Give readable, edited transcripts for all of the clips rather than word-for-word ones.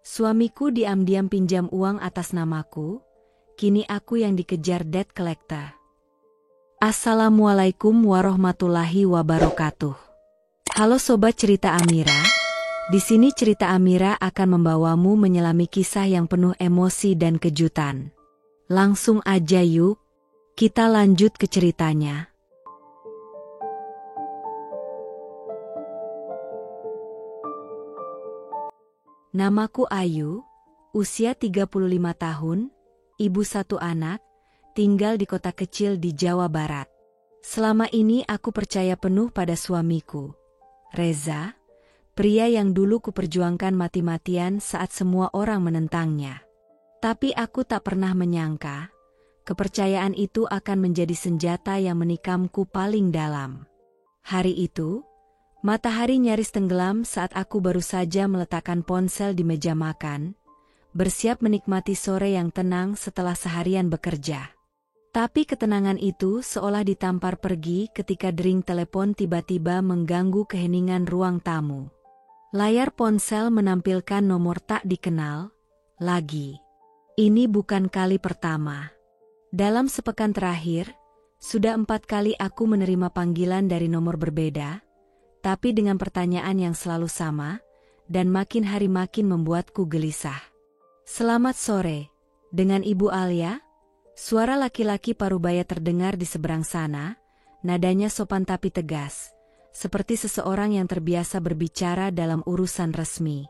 Suamiku diam-diam pinjam uang atas namaku, kini aku yang dikejar debt collector. Assalamualaikum warahmatullahi wabarakatuh. Halo Sobat Cerita Amira, di sini cerita Amira akan membawamu menyelami kisah yang penuh emosi dan kejutan. Langsung aja yuk, kita lanjut ke ceritanya. Namaku Ayu, usia 35 tahun, ibu satu anak, tinggal di kota kecil di Jawa Barat. Selama ini aku percaya penuh pada suamiku, Reza, pria yang dulu kuperjuangkan mati-matian saat semua orang menentangnya. Tapi aku tak pernah menyangka, kepercayaan itu akan menjadi senjata yang menikamku paling dalam. Hari itu, matahari nyaris tenggelam saat aku baru saja meletakkan ponsel di meja makan, bersiap menikmati sore yang tenang setelah seharian bekerja. Tapi ketenangan itu seolah ditampar pergi ketika dering telepon tiba-tiba mengganggu keheningan ruang tamu. Layar ponsel menampilkan nomor tak dikenal lagi. Ini bukan kali pertama. Dalam sepekan terakhir, sudah 4 kali aku menerima panggilan dari nomor berbeda, tapi dengan pertanyaan yang selalu sama, dan makin hari makin membuatku gelisah. Selamat sore, dengan Ibu Alia? Suara laki-laki parubaya terdengar di seberang sana, nadanya sopan tapi tegas, seperti seseorang yang terbiasa berbicara dalam urusan resmi.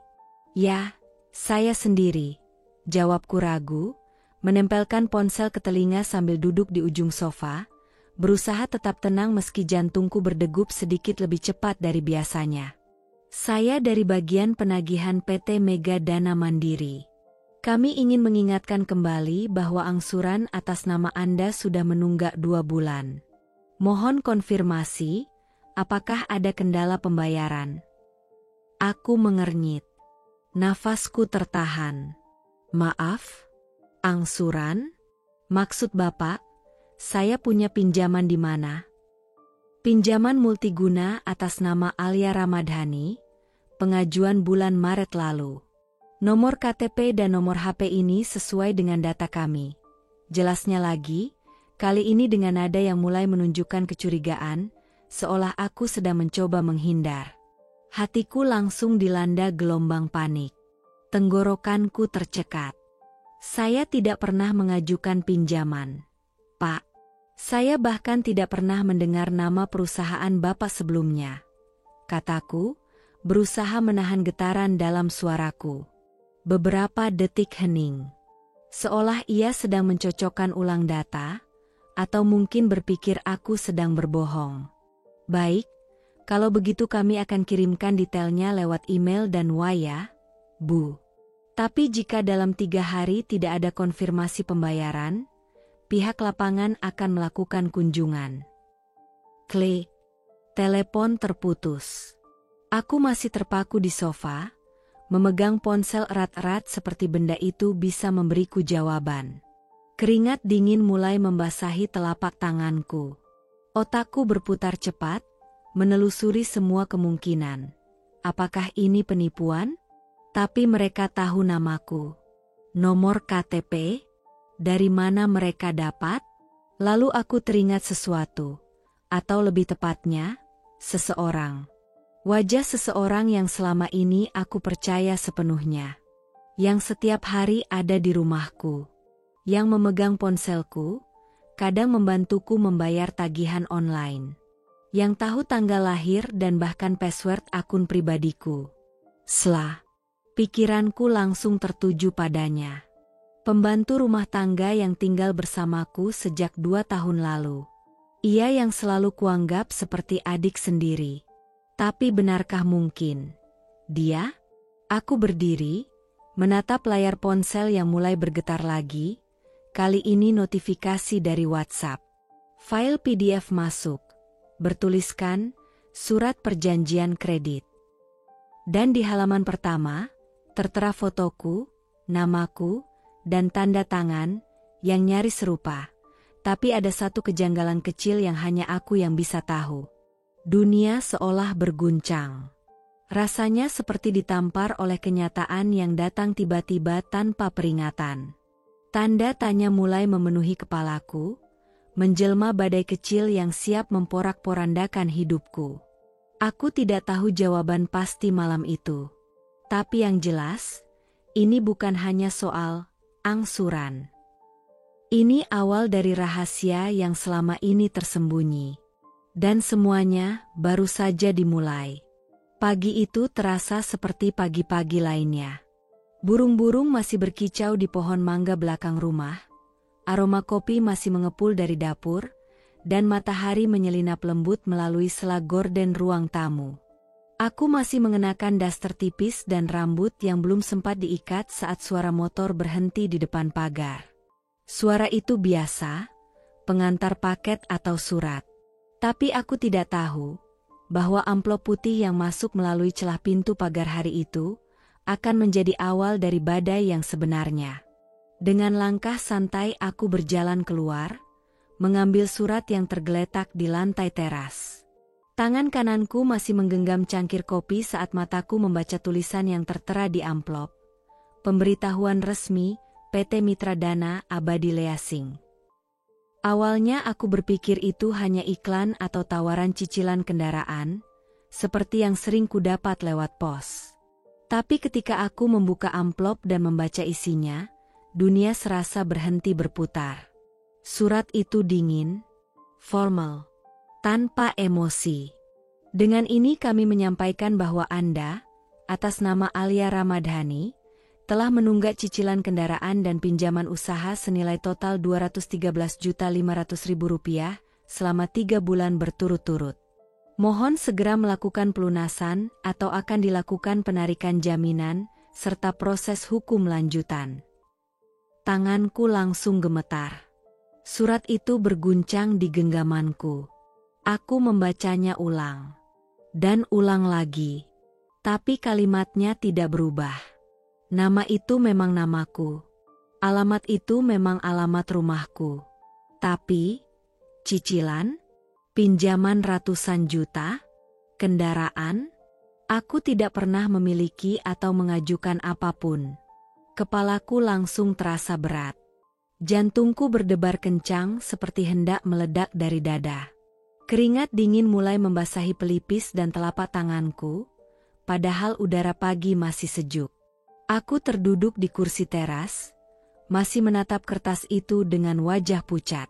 Ya, saya sendiri, jawabku ragu, menempelkan ponsel ke telinga sambil duduk di ujung sofa, berusaha tetap tenang meski jantungku berdegup sedikit lebih cepat dari biasanya. Saya dari bagian penagihan PT Mega Dana Mandiri. Kami ingin mengingatkan kembali bahwa angsuran atas nama Anda sudah menunggak 2 bulan. Mohon konfirmasi, apakah ada kendala pembayaran? Aku mengernyit. Nafasku tertahan. Maaf? Angsuran? Maksud Bapak? Saya punya pinjaman di mana? Pinjaman multiguna atas nama Alia Ramadhani, pengajuan bulan Maret lalu. Nomor KTP dan nomor HP ini sesuai dengan data kami. Jelasnya lagi, kali ini dengan nada yang mulai menunjukkan kecurigaan, seolah aku sedang mencoba menghindar. Hatiku langsung dilanda gelombang panik. Tenggorokanku tercekat. Saya tidak pernah mengajukan pinjaman, Pak. Saya bahkan tidak pernah mendengar nama perusahaan Bapak sebelumnya, kataku, berusaha menahan getaran dalam suaraku. Beberapa detik hening. Seolah ia sedang mencocokkan ulang data, atau mungkin berpikir aku sedang berbohong. Baik, kalau begitu kami akan kirimkan detailnya lewat email dan waya, Bu. Tapi jika dalam 3 hari tidak ada konfirmasi pembayaran, pihak lapangan akan melakukan kunjungan. Klik. Telepon terputus. Aku masih terpaku di sofa, memegang ponsel erat-erat seperti benda itu bisa memberiku jawaban. Keringat dingin mulai membasahi telapak tanganku. Otakku berputar cepat, menelusuri semua kemungkinan. Apakah ini penipuan? Tapi mereka tahu namaku. Nomor KTP? Dari mana mereka dapat? Lalu aku teringat sesuatu, atau lebih tepatnya, seseorang. Wajah seseorang yang selama ini aku percaya sepenuhnya. Yang setiap hari ada di rumahku. Yang memegang ponselku, kadang membantuku membayar tagihan online. Yang tahu tanggal lahir dan bahkan password akun pribadiku. Pikiranku langsung tertuju padanya. Pembantu rumah tangga yang tinggal bersamaku sejak 2 tahun lalu. Ia yang selalu kuanggap seperti adik sendiri. Tapi benarkah mungkin? Dia? Aku berdiri, menatap layar ponsel yang mulai bergetar lagi, kali ini notifikasi dari WhatsApp. File PDF masuk, bertuliskan, surat perjanjian kredit. Dan di halaman pertama, tertera fotoku, namaku, dan tanda tangan, yang nyaris serupa. Tapi ada satu kejanggalan kecil yang hanya aku yang bisa tahu. Dunia seolah berguncang. Rasanya seperti ditampar oleh kenyataan yang datang tiba-tiba tanpa peringatan. Tanda tanya mulai memenuhi kepalaku, menjelma badai kecil yang siap memporak-porandakan hidupku. Aku tidak tahu jawaban pasti malam itu. Tapi yang jelas, ini bukan hanya soal angsuran. Ini awal dari rahasia yang selama ini tersembunyi. Dan semuanya baru saja dimulai. Pagi itu terasa seperti pagi-pagi lainnya. Burung-burung masih berkicau di pohon mangga belakang rumah, aroma kopi masih mengepul dari dapur, dan matahari menyelinap lembut melalui sela gorden ruang tamu. Aku masih mengenakan daster tipis dan rambut yang belum sempat diikat saat suara motor berhenti di depan pagar. Suara itu biasa, pengantar paket atau surat. Tapi aku tidak tahu bahwa amplop putih yang masuk melalui celah pintu pagar hari itu akan menjadi awal dari badai yang sebenarnya. Dengan langkah santai aku berjalan keluar, mengambil surat yang tergeletak di lantai teras. Tangan kananku masih menggenggam cangkir kopi saat mataku membaca tulisan yang tertera di amplop. Pemberitahuan resmi PT Mitra Dana Abadi Leasing. Awalnya aku berpikir itu hanya iklan atau tawaran cicilan kendaraan, seperti yang sering kudapat lewat pos. Tapi ketika aku membuka amplop dan membaca isinya, dunia serasa berhenti berputar. Surat itu dingin, formal, tanpa emosi. Dengan ini kami menyampaikan bahwa Anda, atas nama Alia Ramadhani, telah menunggak cicilan kendaraan dan pinjaman usaha senilai total Rp213.500.000 selama 3 bulan berturut-turut. Mohon segera melakukan pelunasan atau akan dilakukan penarikan jaminan serta proses hukum lanjutan. Tanganku langsung gemetar. Surat itu berguncang di genggamanku. Aku membacanya ulang. Dan ulang lagi. Tapi kalimatnya tidak berubah. Nama itu memang namaku. Alamat itu memang alamat rumahku. Tapi, cicilan? Pinjaman ratusan juta? Kendaraan? Aku tidak pernah memiliki atau mengajukan apapun. Kepalaku langsung terasa berat. Jantungku berdebar kencang seperti hendak meledak dari dada. Keringat dingin mulai membasahi pelipis dan telapak tanganku, padahal udara pagi masih sejuk. Aku terduduk di kursi teras, masih menatap kertas itu dengan wajah pucat.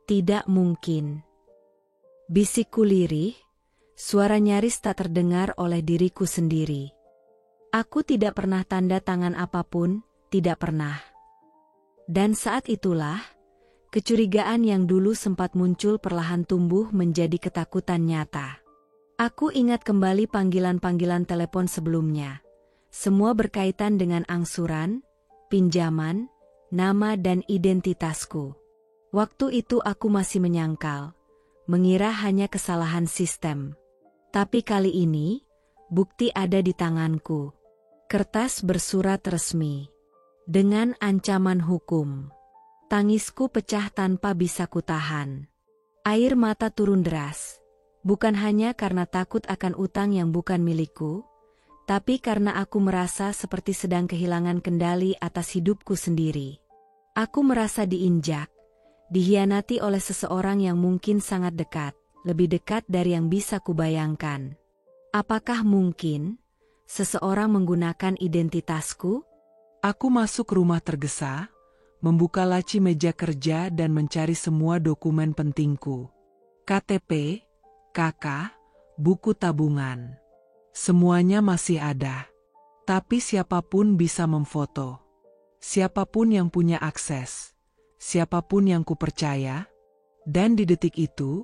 Tidak mungkin. Bisikku lirih, suara nyaris tak terdengar oleh diriku sendiri. Aku tidak pernah tanda tangan apapun, tidak pernah. Dan saat itulah, kecurigaan yang dulu sempat muncul perlahan tumbuh menjadi ketakutan nyata. Aku ingat kembali panggilan-panggilan telepon sebelumnya. Semua berkaitan dengan angsuran, pinjaman, nama dan identitasku. Waktu itu aku masih menyangkal, mengira hanya kesalahan sistem. Tapi kali ini, bukti ada di tanganku. Kertas bersurat resmi. Dengan ancaman hukum. Tangisku pecah tanpa bisa kutahan. Air mata turun deras. Bukan hanya karena takut akan utang yang bukan milikku, tapi karena aku merasa seperti sedang kehilangan kendali atas hidupku sendiri. Aku merasa diinjak, dihianati oleh seseorang yang mungkin sangat dekat, lebih dekat dari yang bisa kubayangkan. Apakah mungkin seseorang menggunakan identitasku? Aku masuk rumah tergesa, membuka laci meja kerja dan mencari semua dokumen pentingku. KTP, KK, buku tabungan. Semuanya masih ada. Tapi siapapun bisa memfoto. Siapapun yang punya akses. Siapapun yang kupercaya. Dan di detik itu,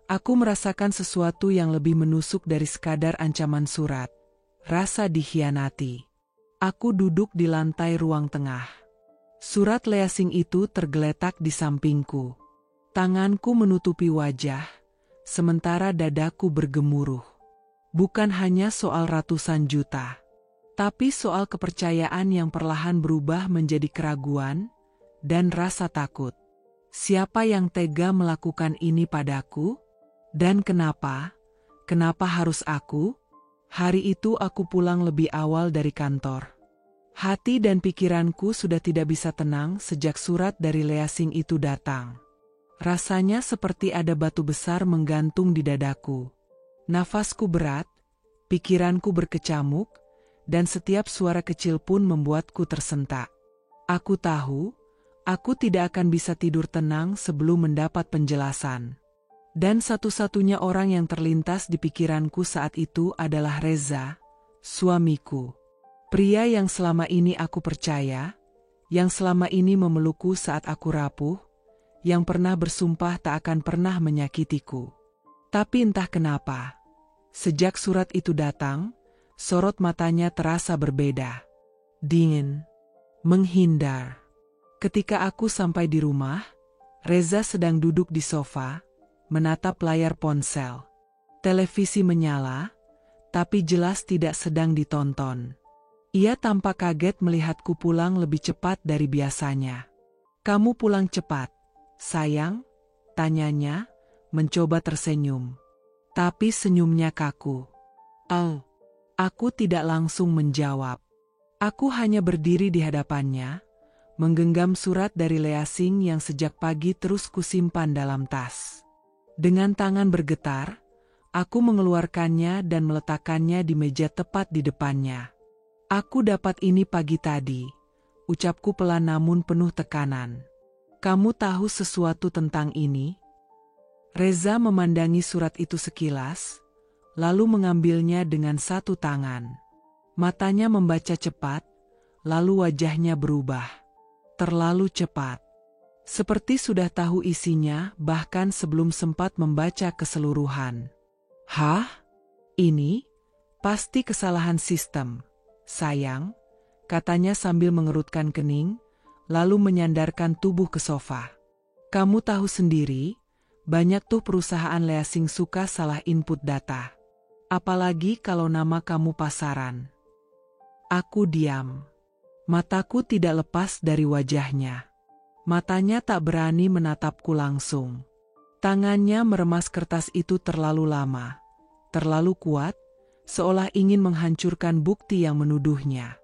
aku merasakan sesuatu yang lebih menusuk dari sekadar ancaman surat. Rasa dikhianati. Aku duduk di lantai ruang tengah. Surat leasing itu tergeletak di sampingku. Tanganku menutupi wajah, sementara dadaku bergemuruh. Bukan hanya soal ratusan juta, tapi soal kepercayaan yang perlahan berubah menjadi keraguan dan rasa takut. Siapa yang tega melakukan ini padaku? Dan kenapa? Kenapa harus aku? Hari itu aku pulang lebih awal dari kantor. Hati dan pikiranku sudah tidak bisa tenang sejak surat dari Lea Sing itu datang. Rasanya seperti ada batu besar menggantung di dadaku. Nafasku berat, pikiranku berkecamuk, dan setiap suara kecil pun membuatku tersentak. Aku tahu, aku tidak akan bisa tidur tenang sebelum mendapat penjelasan. Dan satu-satunya orang yang terlintas di pikiranku saat itu adalah Reza, suamiku. Pria yang selama ini aku percaya, yang selama ini memelukku saat aku rapuh, yang pernah bersumpah tak akan pernah menyakitiku. Tapi entah kenapa, sejak surat itu datang, sorot matanya terasa berbeda. Dingin, menghindar. Ketika aku sampai di rumah, Reza sedang duduk di sofa, menatap layar ponsel. Televisi menyala, tapi jelas tidak sedang ditonton. Ia tampak kaget melihatku pulang lebih cepat dari biasanya. "Kamu pulang cepat, sayang?" tanyanya, mencoba tersenyum. Tapi senyumnya kaku. "Oh." Aku tidak langsung menjawab. Aku hanya berdiri di hadapannya, menggenggam surat dari Lea Sing yang sejak pagi terus kusimpan dalam tas. Dengan tangan bergetar, aku mengeluarkannya dan meletakkannya di meja tepat di depannya. "Aku dapat ini pagi tadi," ucapku pelan namun penuh tekanan. "Kamu tahu sesuatu tentang ini?" Reza memandangi surat itu sekilas, lalu mengambilnya dengan satu tangan. Matanya membaca cepat, lalu wajahnya berubah. Terlalu cepat. Seperti sudah tahu isinya bahkan sebelum sempat membaca keseluruhan. "Hah? Ini? Pasti kesalahan sistem, sayang," katanya sambil mengerutkan kening, lalu menyandarkan tubuh ke sofa. "Kamu tahu sendiri, banyak tuh perusahaan Lea Sing suka salah input data. Apalagi kalau nama kamu pasaran." Aku diam. Mataku tidak lepas dari wajahnya. Matanya tak berani menatapku langsung. Tangannya meremas kertas itu terlalu lama, terlalu kuat, seolah ingin menghancurkan bukti yang menuduhnya.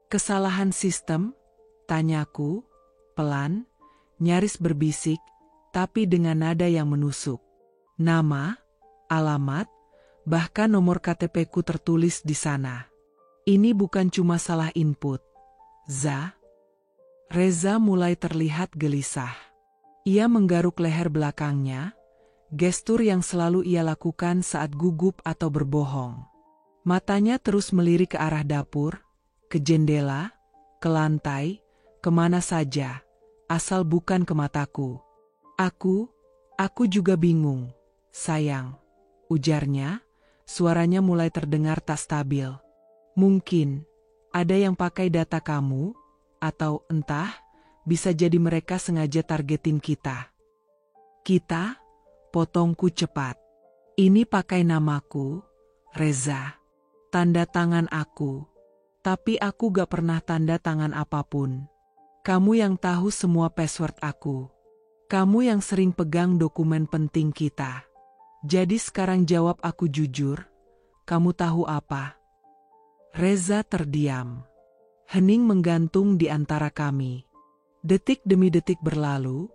"Kesalahan sistem?" tanyaku, pelan, nyaris berbisik, tapi dengan nada yang menusuk. "Nama, alamat, bahkan nomor KTP-ku tertulis di sana. Ini bukan cuma salah input, Za." Reza mulai terlihat gelisah. Ia menggaruk leher belakangnya, gestur yang selalu ia lakukan saat gugup atau berbohong. Matanya terus melirik ke arah dapur, ke jendela, ke lantai, kemana saja, asal bukan ke mataku. Aku juga bingung, sayang," ujarnya, suaranya mulai terdengar tak stabil. "Mungkin ada yang pakai data kamu, atau entah, bisa jadi mereka sengaja targetin kita." "Kita?" potongku cepat. "Ini pakai namaku, Reza. Tanda tangan aku. Tapi aku gak pernah tanda tangan apapun. Kamu yang tahu semua password aku. Kamu yang sering pegang dokumen penting kita. Jadi sekarang jawab aku jujur, kamu tahu apa?" Reza terdiam. Hening menggantung di antara kami. Detik demi detik berlalu,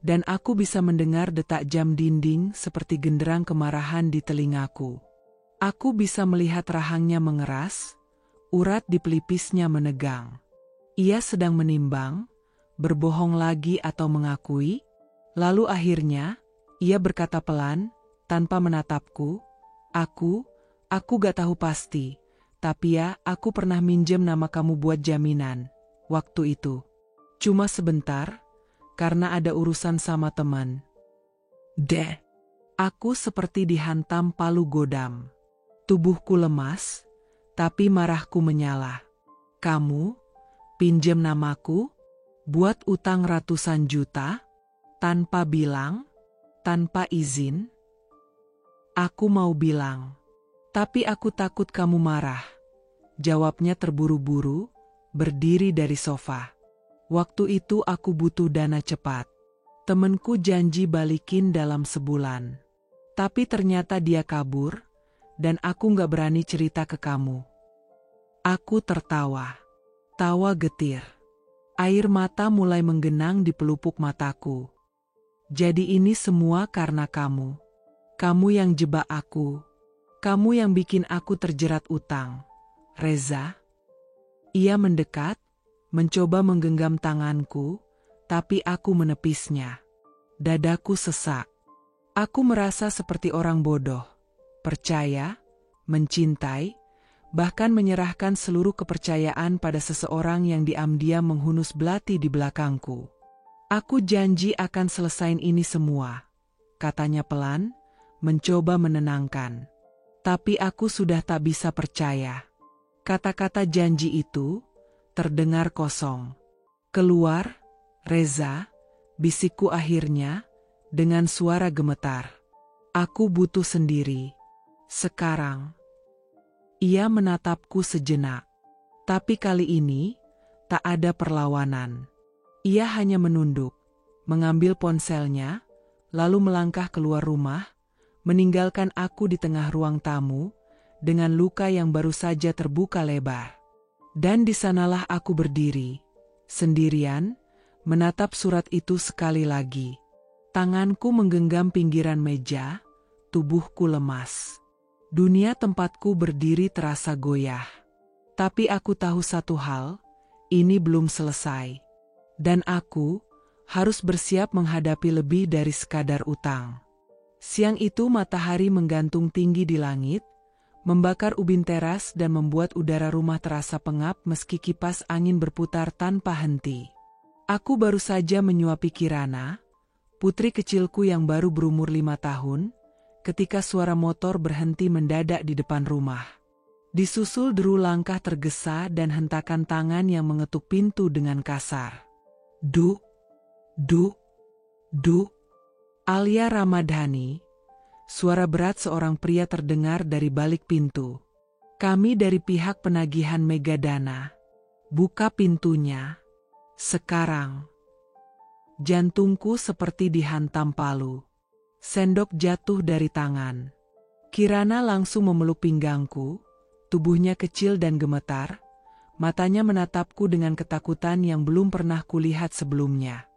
dan aku bisa mendengar detak jam dinding seperti genderang kemarahan di telingaku. Aku bisa melihat rahangnya mengeras, urat di pelipisnya menegang. Ia sedang menimbang, berbohong lagi atau mengakui, lalu akhirnya, ia berkata pelan, tanpa menatapku, Aku gak tahu pasti. Tapi ya, aku pernah minjem nama kamu buat jaminan. Waktu itu. Cuma sebentar, karena ada urusan sama teman." Aku seperti dihantam palu godam. Tubuhku lemas, tapi marahku menyala. "Kamu pinjam namaku? Buat utang ratusan juta? Tanpa bilang? Tanpa izin?" Aku mau bilang. Tapi aku takut kamu marah. Jawabnya terburu-buru, berdiri dari sofa. "Waktu itu aku butuh dana cepat. Temenku janji balikin dalam sebulan. Tapi ternyata dia kabur, dan aku nggak berani cerita ke kamu. Aku tertawa. Tawa getir. Air mata mulai menggenang di pelupuk mataku. Jadi ini semua karena kamu. Kamu yang jebak aku. Kamu yang bikin aku terjerat utang. Reza? Ia mendekat, mencoba menggenggam tanganku, tapi aku menepisnya. Dadaku sesak. Aku merasa seperti orang bodoh. Percaya, mencintai, bahkan menyerahkan seluruh kepercayaan pada seseorang yang diam-diam menghunus belati di belakangku. Aku janji akan selesain ini semua, katanya pelan, mencoba menenangkan. Tapi aku sudah tak bisa percaya. Kata-kata janji itu terdengar kosong. Keluar, Reza, bisikku akhirnya, dengan suara gemetar. Aku butuh sendiri. Sekarang. Ia menatapku sejenak. Tapi kali ini, tak ada perlawanan. Ia hanya menunduk, mengambil ponselnya, lalu melangkah keluar rumah, meninggalkan aku di tengah ruang tamu, dengan luka yang baru saja terbuka lebar. Dan di sanalah aku berdiri, sendirian, menatap surat itu sekali lagi. Tanganku menggenggam pinggiran meja, tubuhku lemas. Dunia tempatku berdiri terasa goyah. Tapi aku tahu satu hal, ini belum selesai. Dan aku harus bersiap menghadapi lebih dari sekadar utang. Siang itu matahari menggantung tinggi di langit, membakar ubin teras dan membuat udara rumah terasa pengap meski kipas angin berputar tanpa henti. Aku baru saja menyuapi Kirana, putri kecilku yang baru berumur 5 tahun, ketika suara motor berhenti mendadak di depan rumah. Disusul deru langkah tergesa dan hentakan tangan yang mengetuk pintu dengan kasar. Duk, duk, duk. Alia Ramadhani, suara berat seorang pria terdengar dari balik pintu. Kami dari pihak penagihan Megadana. Buka pintunya. Sekarang. Jantungku seperti dihantam palu. Sendok jatuh dari tangan. Kirana langsung memeluk pinggangku, tubuhnya kecil dan gemetar, matanya menatapku dengan ketakutan yang belum pernah kulihat sebelumnya.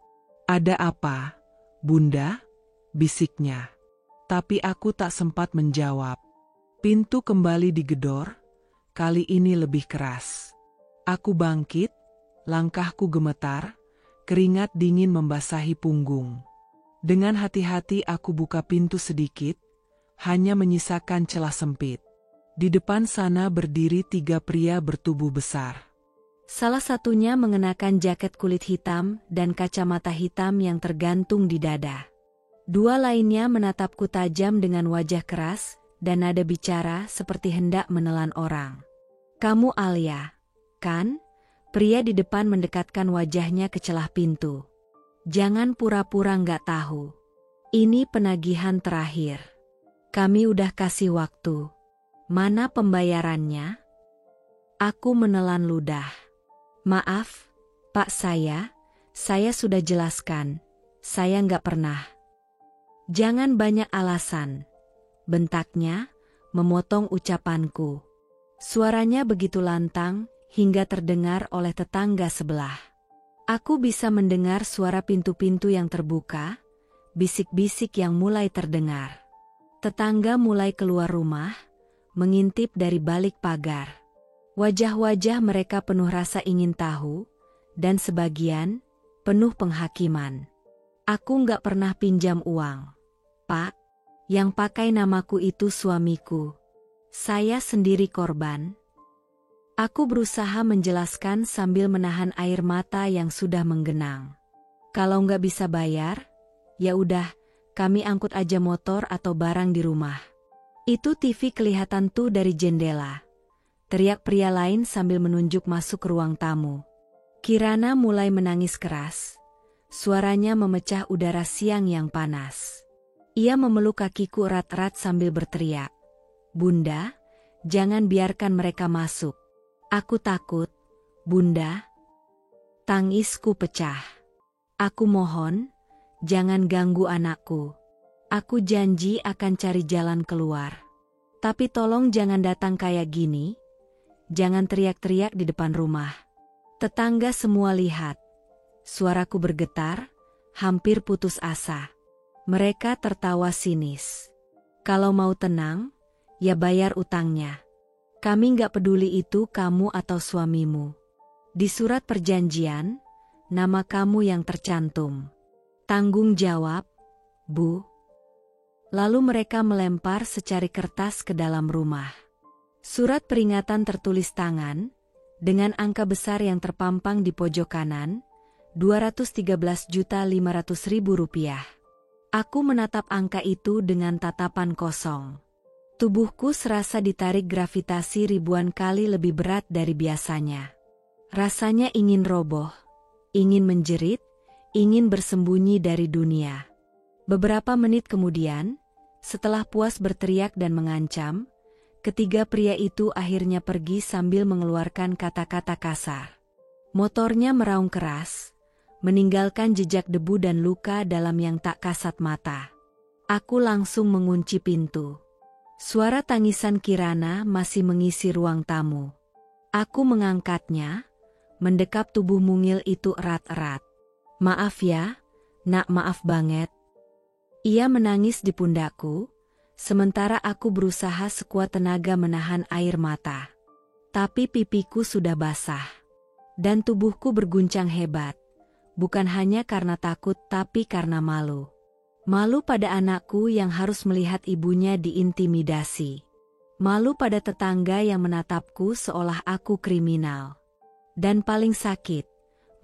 Ada apa, Bunda? Bisiknya. Tapi aku tak sempat menjawab. Pintu kembali digedor, kali ini lebih keras. Aku bangkit, langkahku gemetar, keringat dingin membasahi punggung. Dengan hati-hati aku buka pintu sedikit, hanya menyisakan celah sempit. Di depan sana berdiri 3 pria bertubuh besar. Salah satunya mengenakan jaket kulit hitam dan kacamata hitam yang tergantung di dada. 2 lainnya menatapku tajam dengan wajah keras dan nada bicara seperti hendak menelan orang. Kamu Alia, kan? Pria di depan mendekatkan wajahnya ke celah pintu. Jangan pura-pura nggak tahu. Ini penagihan terakhir. Kami udah kasih waktu. Mana pembayarannya? Aku menelan ludah. Maaf, Pak saya sudah jelaskan. Saya nggak pernah. Jangan banyak alasan. Bentaknya, memotong ucapanku. Suaranya begitu lantang, hingga terdengar oleh tetangga sebelah. Aku bisa mendengar suara pintu-pintu yang terbuka, bisik-bisik yang mulai terdengar. Tetangga mulai keluar rumah, mengintip dari balik pagar. Wajah-wajah mereka penuh rasa ingin tahu, dan sebagian penuh penghakiman. Aku nggak pernah pinjam uang. Pak, yang pakai namaku itu suamiku. Saya sendiri korban. Aku berusaha menjelaskan sambil menahan air mata yang sudah menggenang. Kalau nggak bisa bayar, ya udah, kami angkut aja motor atau barang di rumah. Itu TV kelihatan tuh dari jendela. Teriak pria lain sambil menunjuk masuk ke ruang tamu. Kirana mulai menangis keras. Suaranya memecah udara siang yang panas. Ia memeluk kakiku erat-erat sambil berteriak. Bunda, jangan biarkan mereka masuk. Aku takut, Bunda. Tangisku pecah. Aku mohon, jangan ganggu anakku. Aku janji akan cari jalan keluar. Tapi tolong jangan datang kayak gini. Jangan teriak-teriak di depan rumah. Tetangga semua lihat. Suaraku bergetar, hampir putus asa. Mereka tertawa sinis. Kalau mau tenang, ya bayar utangnya. Kami nggak peduli itu kamu atau suamimu. Di surat perjanjian, nama kamu yang tercantum. Tanggung jawab, Bu. Lalu mereka melempar secari kertas ke dalam rumah. Surat peringatan tertulis tangan, dengan angka besar yang terpampang di pojok kanan, Rp213.500.000. Aku menatap angka itu dengan tatapan kosong. Tubuhku serasa ditarik gravitasi ribuan kali lebih berat dari biasanya. Rasanya ingin roboh, ingin menjerit, ingin bersembunyi dari dunia. Beberapa menit kemudian, setelah puas berteriak dan mengancam, ketiga pria itu akhirnya pergi sambil mengeluarkan kata-kata kasar. Motornya meraung keras, meninggalkan jejak debu dan luka dalam yang tak kasat mata. Aku langsung mengunci pintu. Suara tangisan Kirana masih mengisi ruang tamu. Aku mengangkatnya, mendekap tubuh mungil itu erat-erat. Maaf ya, nak, maaf banget. Ia menangis di pundakku, sementara aku berusaha sekuat tenaga menahan air mata. Tapi pipiku sudah basah. Dan tubuhku berguncang hebat. Bukan hanya karena takut tapi karena malu. Malu pada anakku yang harus melihat ibunya diintimidasi. Malu pada tetangga yang menatapku seolah aku kriminal. Dan paling sakit,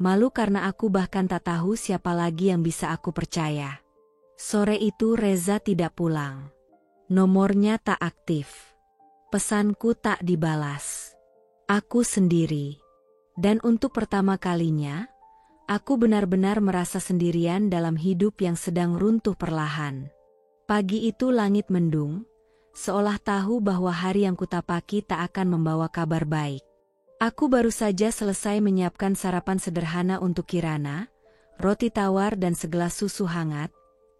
malu karena aku bahkan tak tahu siapa lagi yang bisa aku percaya. Sore itu Reza tidak pulang. Nomornya tak aktif. Pesanku tak dibalas. Aku sendiri. Dan untuk pertama kalinya, aku benar-benar merasa sendirian dalam hidup yang sedang runtuh perlahan. Pagi itu langit mendung, seolah tahu bahwa hari yang kutapaki tak akan membawa kabar baik. Aku baru saja selesai menyiapkan sarapan sederhana untuk Kirana, roti tawar dan segelas susu hangat,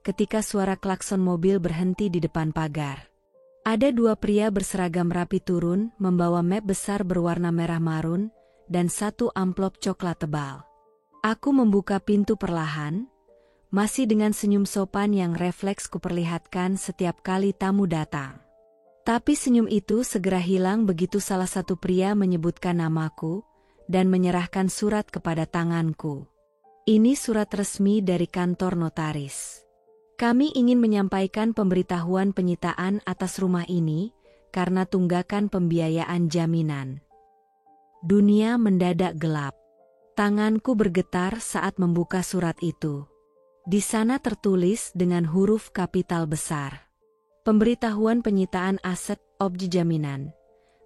ketika suara klakson mobil berhenti di depan pagar. Ada dua pria berseragam rapi turun, membawa map besar berwarna merah marun, dan satu amplop coklat tebal. Aku membuka pintu perlahan, masih dengan senyum sopan yang refleks kuperlihatkan setiap kali tamu datang. Tapi senyum itu segera hilang begitu salah satu pria menyebutkan namaku dan menyerahkan surat kepada tanganku. Ini surat resmi dari kantor notaris. Kami ingin menyampaikan pemberitahuan penyitaan atas rumah ini karena tunggakan pembiayaan jaminan. Dunia mendadak gelap. Tanganku bergetar saat membuka surat itu. Di sana tertulis dengan huruf kapital besar. Pemberitahuan penyitaan aset objek jaminan.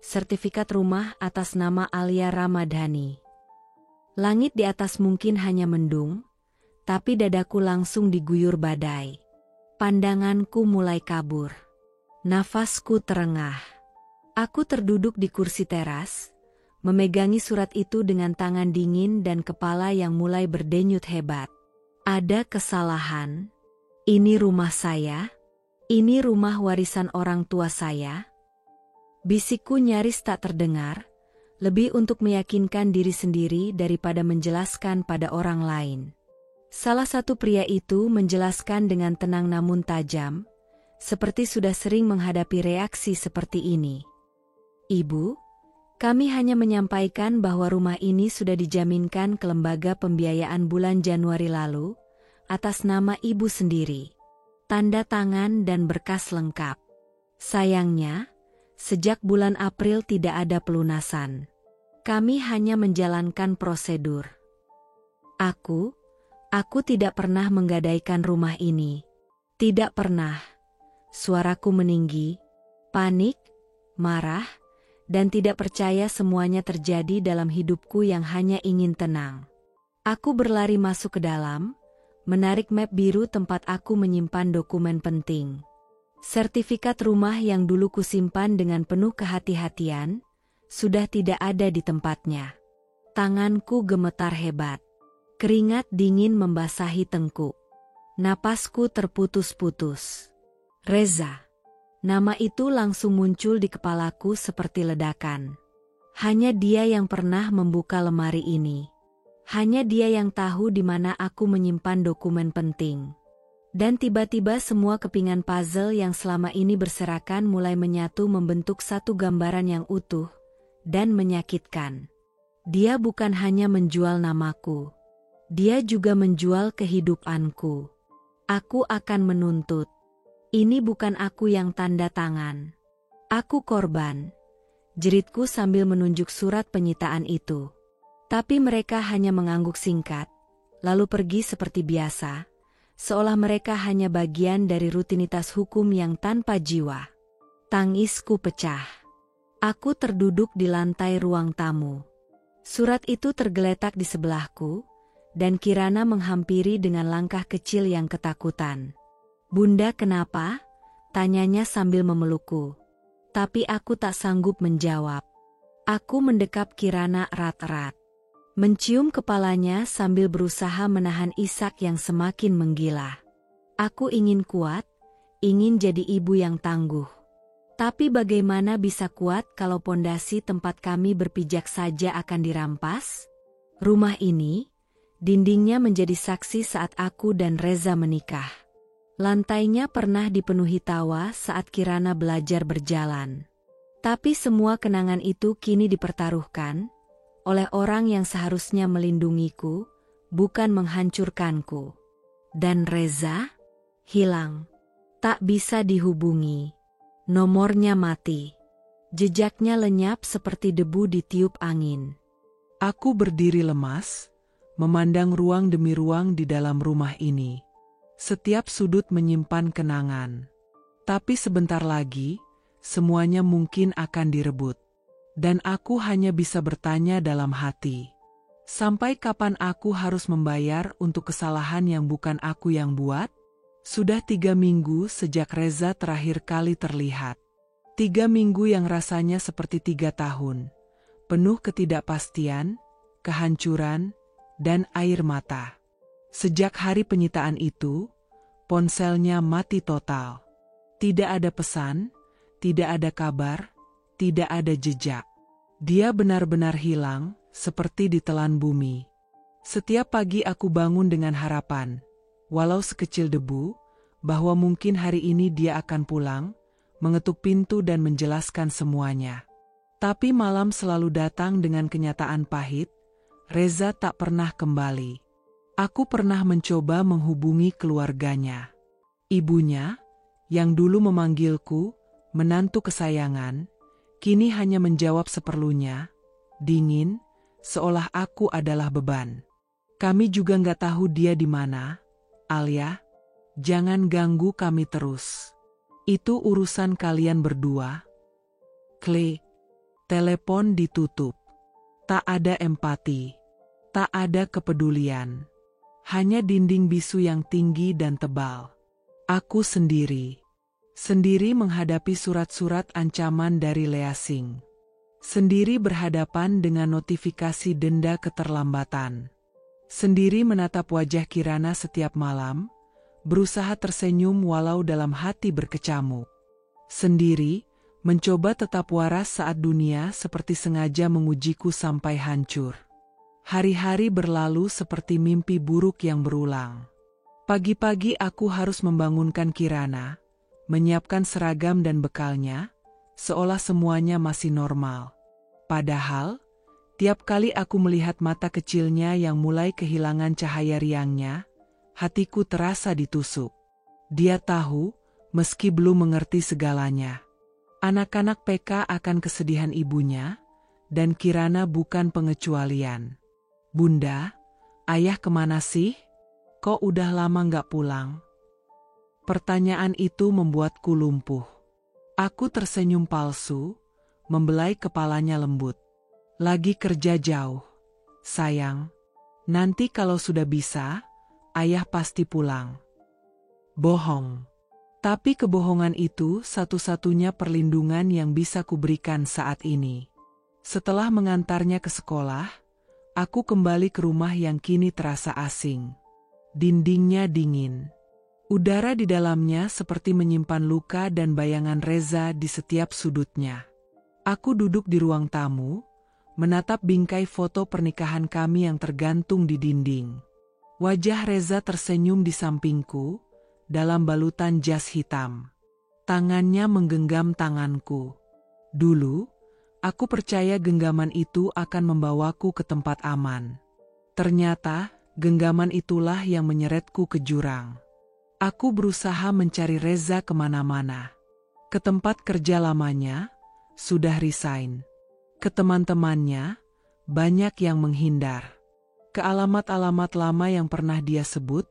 Sertifikat rumah atas nama Alia Ramadhani. Langit di atas mungkin hanya mendung, tapi dadaku langsung diguyur badai. Pandanganku mulai kabur. Nafasku terengah. Aku terduduk di kursi teras, memegangi surat itu dengan tangan dingin dan kepala yang mulai berdenyut hebat. Ada kesalahan. Ini rumah saya. Ini rumah warisan orang tua saya. Bisikku nyaris tak terdengar, lebih untuk meyakinkan diri sendiri daripada menjelaskan pada orang lain. Salah satu pria itu menjelaskan dengan tenang namun tajam, seperti sudah sering menghadapi reaksi seperti ini. Ibu, kami hanya menyampaikan bahwa rumah ini sudah dijaminkan ke lembaga pembiayaan bulan Januari lalu, atas nama ibu sendiri. Tanda tangan dan berkas lengkap. Sayangnya, sejak bulan April tidak ada pelunasan. Kami hanya menjalankan prosedur. Aku tidak pernah menggadaikan rumah ini. Tidak pernah. Suaraku meninggi, panik, marah, dan tidak percaya semuanya terjadi dalam hidupku yang hanya ingin tenang. Aku berlari masuk ke dalam, menarik map biru tempat aku menyimpan dokumen penting. Sertifikat rumah yang dulu kusimpan dengan penuh kehati-hatian, sudah tidak ada di tempatnya. Tanganku gemetar hebat. Keringat dingin membasahi tengkuk. Napasku terputus-putus. Reza. Nama itu langsung muncul di kepalaku seperti ledakan. Hanya dia yang pernah membuka lemari ini. Hanya dia yang tahu di mana aku menyimpan dokumen penting. Dan tiba-tiba semua kepingan puzzle yang selama ini berserakan mulai menyatu membentuk satu gambaran yang utuh dan menyakitkan. Dia bukan hanya menjual namaku. Dia juga menjual kehidupanku. Aku akan menuntut. Ini bukan aku yang tanda tangan. Aku korban. Jeritku sambil menunjuk surat penyitaan itu. Tapi mereka hanya mengangguk singkat, lalu pergi seperti biasa, seolah mereka hanya bagian dari rutinitas hukum yang tanpa jiwa. Tangisku pecah. Aku terduduk di lantai ruang tamu. Surat itu tergeletak di sebelahku, dan Kirana menghampiri dengan langkah kecil yang ketakutan. "Bunda, kenapa?" tanyanya sambil memelukku. Tapi aku tak sanggup menjawab. Aku mendekap Kirana erat-erat. Mencium kepalanya sambil berusaha menahan isak yang semakin menggila. Aku ingin kuat, ingin jadi ibu yang tangguh. Tapi bagaimana bisa kuat kalau pondasi tempat kami berpijak saja akan dirampas? Rumah ini, dindingnya menjadi saksi saat aku dan Reza menikah. Lantainya pernah dipenuhi tawa saat Kirana belajar berjalan. Tapi semua kenangan itu kini dipertaruhkan oleh orang yang seharusnya melindungiku, bukan menghancurkanku. Dan Reza hilang. Tak bisa dihubungi. Nomornya mati. Jejaknya lenyap seperti debu ditiup angin. Aku berdiri lemas, memandang ruang demi ruang di dalam rumah ini. Setiap sudut menyimpan kenangan. Tapi sebentar lagi, semuanya mungkin akan direbut. Dan aku hanya bisa bertanya dalam hati. Sampai kapan aku harus membayar untuk kesalahan yang bukan aku yang buat? Sudah 3 minggu sejak Reza terakhir kali terlihat. 3 minggu yang rasanya seperti 3 tahun. Penuh ketidakpastian, kehancuran, dan air mata. Sejak hari penyitaan itu, ponselnya mati total. Tidak ada pesan, tidak ada kabar, tidak ada jejak. Dia benar-benar hilang, seperti ditelan bumi. Setiap pagi aku bangun dengan harapan, walau sekecil debu, bahwa mungkin hari ini dia akan pulang, mengetuk pintu dan menjelaskan semuanya. Tapi malam selalu datang dengan kenyataan pahit, Reza tak pernah kembali. Aku pernah mencoba menghubungi keluarganya. Ibunya, yang dulu memanggilku, menantu kesayangan, kini hanya menjawab seperlunya, dingin, seolah aku adalah beban. Kami juga nggak tahu dia di mana. Alia, jangan ganggu kami terus. Itu urusan kalian berdua. Klik. Telepon ditutup. Tak ada empati. Tak ada kepedulian. Hanya dinding bisu yang tinggi dan tebal. Aku sendiri. Sendiri menghadapi surat-surat ancaman dari Lea Singh. Sendiri berhadapan dengan notifikasi denda keterlambatan. Sendiri menatap wajah Kirana setiap malam, berusaha tersenyum walau dalam hati berkecamuk. Sendiri, mencoba tetap waras saat dunia seperti sengaja mengujiku sampai hancur. Hari-hari berlalu seperti mimpi buruk yang berulang. Pagi-pagi aku harus membangunkan Kirana, menyiapkan seragam dan bekalnya, seolah semuanya masih normal. Padahal, tiap kali aku melihat mata kecilnya yang mulai kehilangan cahaya riangnya, hatiku terasa ditusuk. Dia tahu, meski belum mengerti segalanya. Anak-anak PK akan kesedihan ibunya, dan Kirana bukan pengecualian. Bunda, ayah kemana sih? Kok udah lama nggak pulang? Pertanyaan itu membuatku lumpuh. Aku tersenyum palsu, membelai kepalanya lembut. Lagi kerja jauh. Sayang, nanti kalau sudah bisa, ayah pasti pulang. Bohong. Tapi kebohongan itu satu-satunya perlindungan yang bisa kuberikan saat ini. Setelah mengantarnya ke sekolah, aku kembali ke rumah yang kini terasa asing. Dindingnya dingin. Udara di dalamnya seperti menyimpan luka dan bayangan Reza di setiap sudutnya. Aku duduk di ruang tamu, menatap bingkai foto pernikahan kami yang tergantung di dinding. Wajah Reza tersenyum di sampingku, dalam balutan jas hitam. Tangannya menggenggam tanganku. Dulu, aku percaya genggaman itu akan membawaku ke tempat aman. Ternyata, genggaman itulah yang menyeretku ke jurang. Aku berusaha mencari Reza kemana-mana. Ke tempat kerja lamanya, sudah resign. Ke teman-temannya, banyak yang menghindar. Ke alamat-alamat lama yang pernah dia sebut,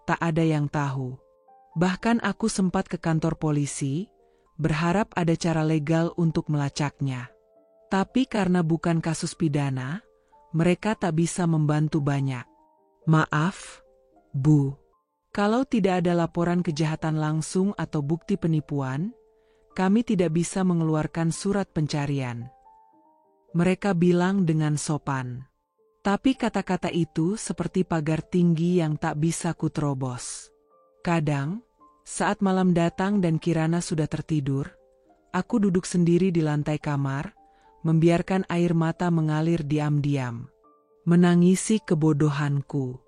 tak ada yang tahu. Bahkan aku sempat ke kantor polisi, berharap ada cara legal untuk melacaknya. Tapi karena bukan kasus pidana, mereka tak bisa membantu banyak. Maaf, Bu. Kalau tidak ada laporan kejahatan langsung atau bukti penipuan, kami tidak bisa mengeluarkan surat pencarian. Mereka bilang dengan sopan. Tapi kata-kata itu seperti pagar tinggi yang tak bisa kuterobos. Kadang, saat malam datang dan Kirana sudah tertidur, aku duduk sendiri di lantai kamar, membiarkan air mata mengalir diam-diam. Menangisi kebodohanku.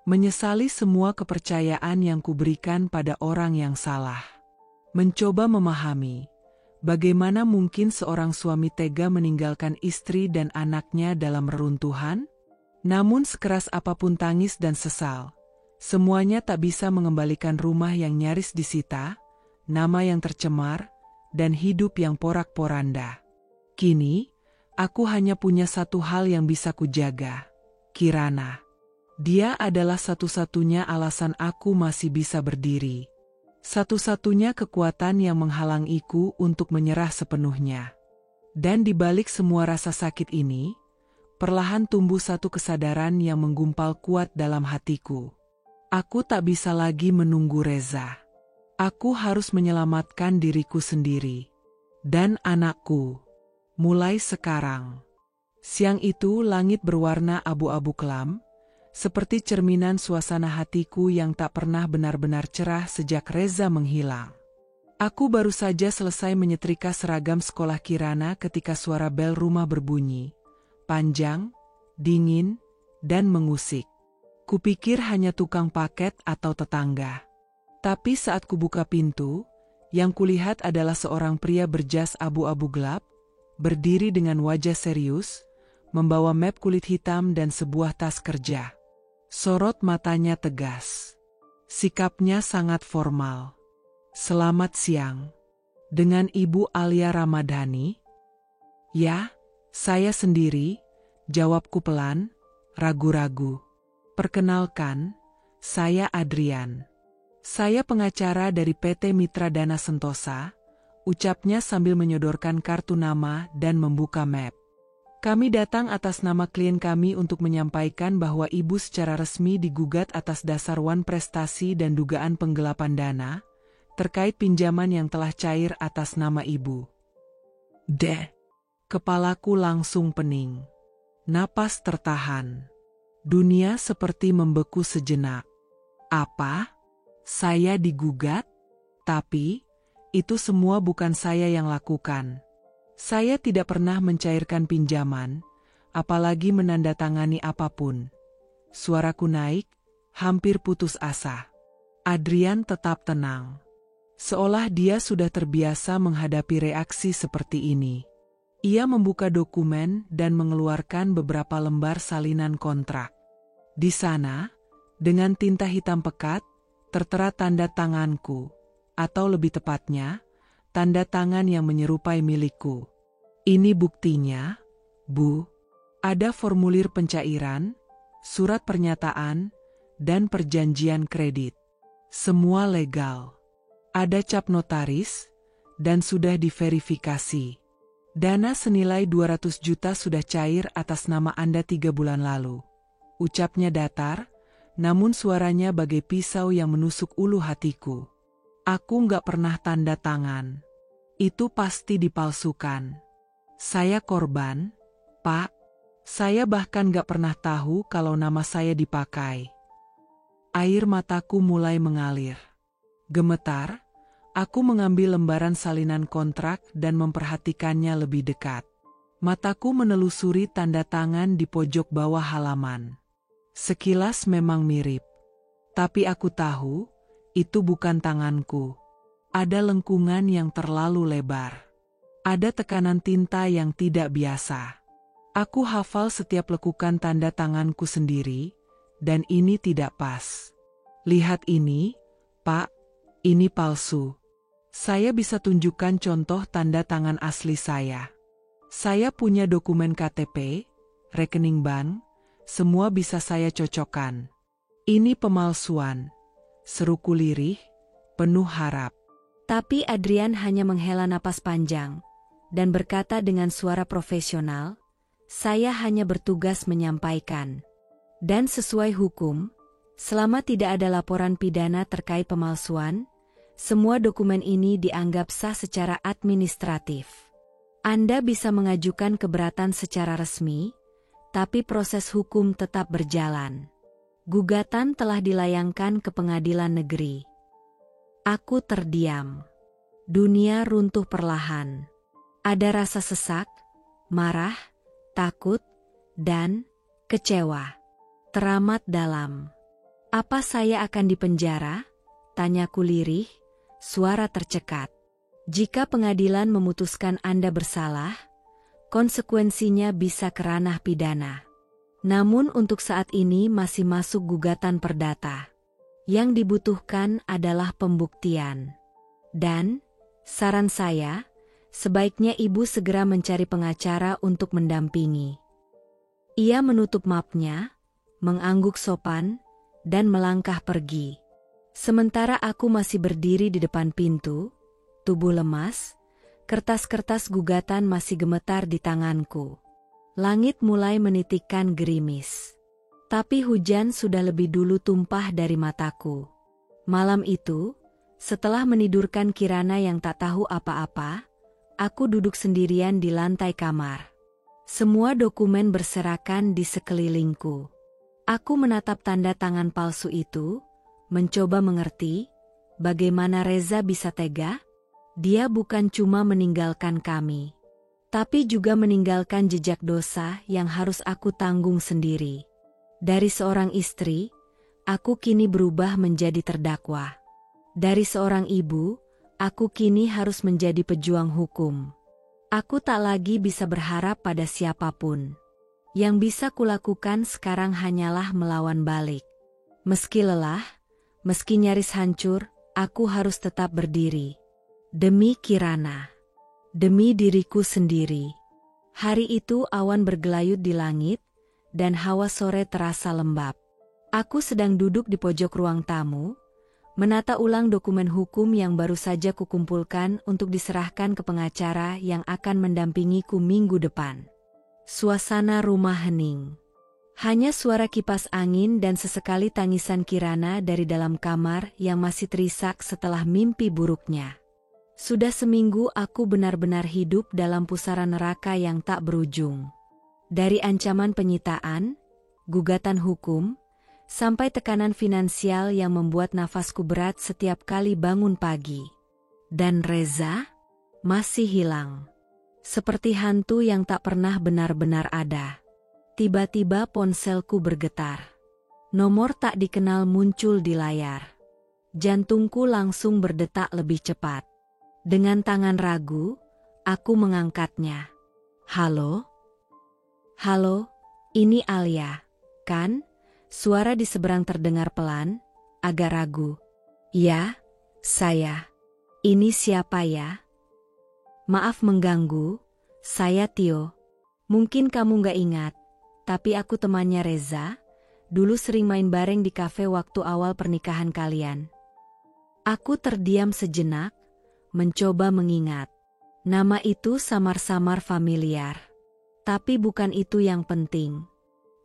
Menyesali semua kepercayaan yang kuberikan pada orang yang salah. Mencoba memahami, bagaimana mungkin seorang suami tega meninggalkan istri dan anaknya dalam reruntuhan? Namun sekeras apapun tangis dan sesal, semuanya tak bisa mengembalikan rumah yang nyaris disita, nama yang tercemar, dan hidup yang porak-poranda. Kini, aku hanya punya satu hal yang bisa kujaga, Kirana. Dia adalah satu-satunya alasan aku masih bisa berdiri. Satu-satunya kekuatan yang menghalangiku untuk menyerah sepenuhnya. Dan di balik semua rasa sakit ini, perlahan tumbuh satu kesadaran yang menggumpal kuat dalam hatiku. Aku tak bisa lagi menunggu Reza. Aku harus menyelamatkan diriku sendiri. Dan anakku. Mulai sekarang. Siang itu langit berwarna abu-abu kelam, seperti cerminan suasana hatiku yang tak pernah benar-benar cerah sejak Reza menghilang. Aku baru saja selesai menyetrika seragam sekolah Kirana ketika suara bel rumah berbunyi. Panjang, dingin, dan mengusik. Kupikir hanya tukang paket atau tetangga. Tapi saat kubuka pintu, yang kulihat adalah seorang pria berjas abu-abu gelap, berdiri dengan wajah serius, membawa map kulit hitam dan sebuah tas kerja. Sorot matanya tegas. Sikapnya sangat formal. Selamat siang. Dengan Ibu Alia Ramadhani? Ya, saya sendiri, jawabku pelan, ragu-ragu. Perkenalkan, saya Adrian. Saya pengacara dari PT Mitra Dana Sentosa, ucapnya sambil menyodorkan kartu nama dan membuka map. Kami datang atas nama klien kami untuk menyampaikan bahwa Ibu secara resmi digugat atas dasar wan prestasi dan dugaan penggelapan dana, terkait pinjaman yang telah cair atas nama Ibu. Kepalaku langsung pening. Napas tertahan. Dunia seperti membeku sejenak. Apa? Saya digugat? Tapi, itu semua bukan saya yang lakukan. Saya tidak pernah mencairkan pinjaman, apalagi menandatangani apapun. Suaraku naik, hampir putus asa. Adrian tetap tenang. Seolah dia sudah terbiasa menghadapi reaksi seperti ini. Ia membuka dokumen dan mengeluarkan beberapa lembar salinan kontrak. Di sana, dengan tinta hitam pekat, tertera tanda tanganku, atau lebih tepatnya, tanda tangan yang menyerupai milikku. Ini buktinya, Bu. Ada formulir pencairan, surat pernyataan, dan perjanjian kredit. Semua legal. Ada cap notaris, dan sudah diverifikasi. Dana senilai 200 juta sudah cair atas nama Anda 3 bulan lalu. Ucapnya datar, namun suaranya bagai pisau yang menusuk ulu hatiku. Aku nggak pernah tanda tangan. Itu pasti dipalsukan. Saya korban, Pak. Saya bahkan nggak pernah tahu kalau nama saya dipakai. Air mataku mulai mengalir. Gemetar, aku mengambil lembaran salinan kontrak dan memperhatikannya lebih dekat. Mataku menelusuri tanda tangan di pojok bawah halaman. Sekilas memang mirip. Tapi aku tahu, itu bukan tanganku. Ada lengkungan yang terlalu lebar. Ada tekanan tinta yang tidak biasa. Aku hafal setiap lekukan tanda tanganku sendiri, dan ini tidak pas. Lihat ini, Pak, ini palsu. Saya bisa tunjukkan contoh tanda tangan asli saya. Saya punya dokumen KTP, rekening bank, semua bisa saya cocokkan. Ini pemalsuan, seruku lirih, penuh harap. Tapi Adrian hanya menghela napas panjang dan berkata dengan suara profesional, "Saya hanya bertugas menyampaikan. Dan sesuai hukum, selama tidak ada laporan pidana terkait pemalsuan, semua dokumen ini dianggap sah secara administratif. Anda bisa mengajukan keberatan secara resmi, tapi proses hukum tetap berjalan." Gugatan telah dilayangkan ke pengadilan negeri. Aku terdiam. Dunia runtuh perlahan. Ada rasa sesak, marah, takut, dan kecewa. Teramat dalam. "Apa saya akan dipenjara?" tanyaku lirih, suara tercekat. "Jika pengadilan memutuskan Anda bersalah, konsekuensinya bisa ke ranah pidana. Namun untuk saat ini masih masuk gugatan perdata. Yang dibutuhkan adalah pembuktian. Dan, saran saya, sebaiknya Ibu segera mencari pengacara untuk mendampingi." Ia menutup mapnya, mengangguk sopan, dan melangkah pergi. Sementara aku masih berdiri di depan pintu, tubuh lemas, kertas-kertas gugatan masih gemetar di tanganku. Langit mulai menitikkan gerimis. Tapi hujan sudah lebih dulu tumpah dari mataku. Malam itu, setelah menidurkan Kirana yang tak tahu apa-apa, aku duduk sendirian di lantai kamar. Semua dokumen berserakan di sekelilingku. Aku menatap tanda tangan palsu itu, mencoba mengerti bagaimana Reza bisa tega. Dia bukan cuma meninggalkan kami, tapi juga meninggalkan jejak dosa yang harus aku tanggung sendiri. Dari seorang istri, aku kini berubah menjadi terdakwa. Dari seorang ibu, aku kini harus menjadi pejuang hukum. Aku tak lagi bisa berharap pada siapapun. Yang bisa kulakukan sekarang hanyalah melawan balik. Meski lelah, meski nyaris hancur, aku harus tetap berdiri. Demi Kirana. Demi diriku sendiri. Hari itu awan bergelayut di langit, dan hawa sore terasa lembab. Aku sedang duduk di pojok ruang tamu, menata ulang dokumen hukum yang baru saja kukumpulkan untuk diserahkan ke pengacara yang akan mendampingiku minggu depan. Suasana rumah hening. Hanya suara kipas angin dan sesekali tangisan Kirana dari dalam kamar yang masih terisak setelah mimpi buruknya. Sudah seminggu aku benar-benar hidup dalam pusaran neraka yang tak berujung. Dari ancaman penyitaan, gugatan hukum, sampai tekanan finansial yang membuat nafasku berat setiap kali bangun pagi. Dan Reza masih hilang. Seperti hantu yang tak pernah benar-benar ada. Tiba-tiba ponselku bergetar. Nomor tak dikenal muncul di layar. Jantungku langsung berdetak lebih cepat. Dengan tangan ragu, aku mengangkatnya. "Halo? Halo, ini Alia, kan?" Suara di seberang terdengar pelan, agak ragu. "Ya, saya. Ini siapa ya?" "Maaf mengganggu, saya Tio. Mungkin kamu gak ingat, tapi aku temannya Reza, dulu sering main bareng di kafe waktu awal pernikahan kalian." Aku terdiam sejenak, mencoba mengingat. Nama itu samar-samar familiar. Tapi bukan itu yang penting.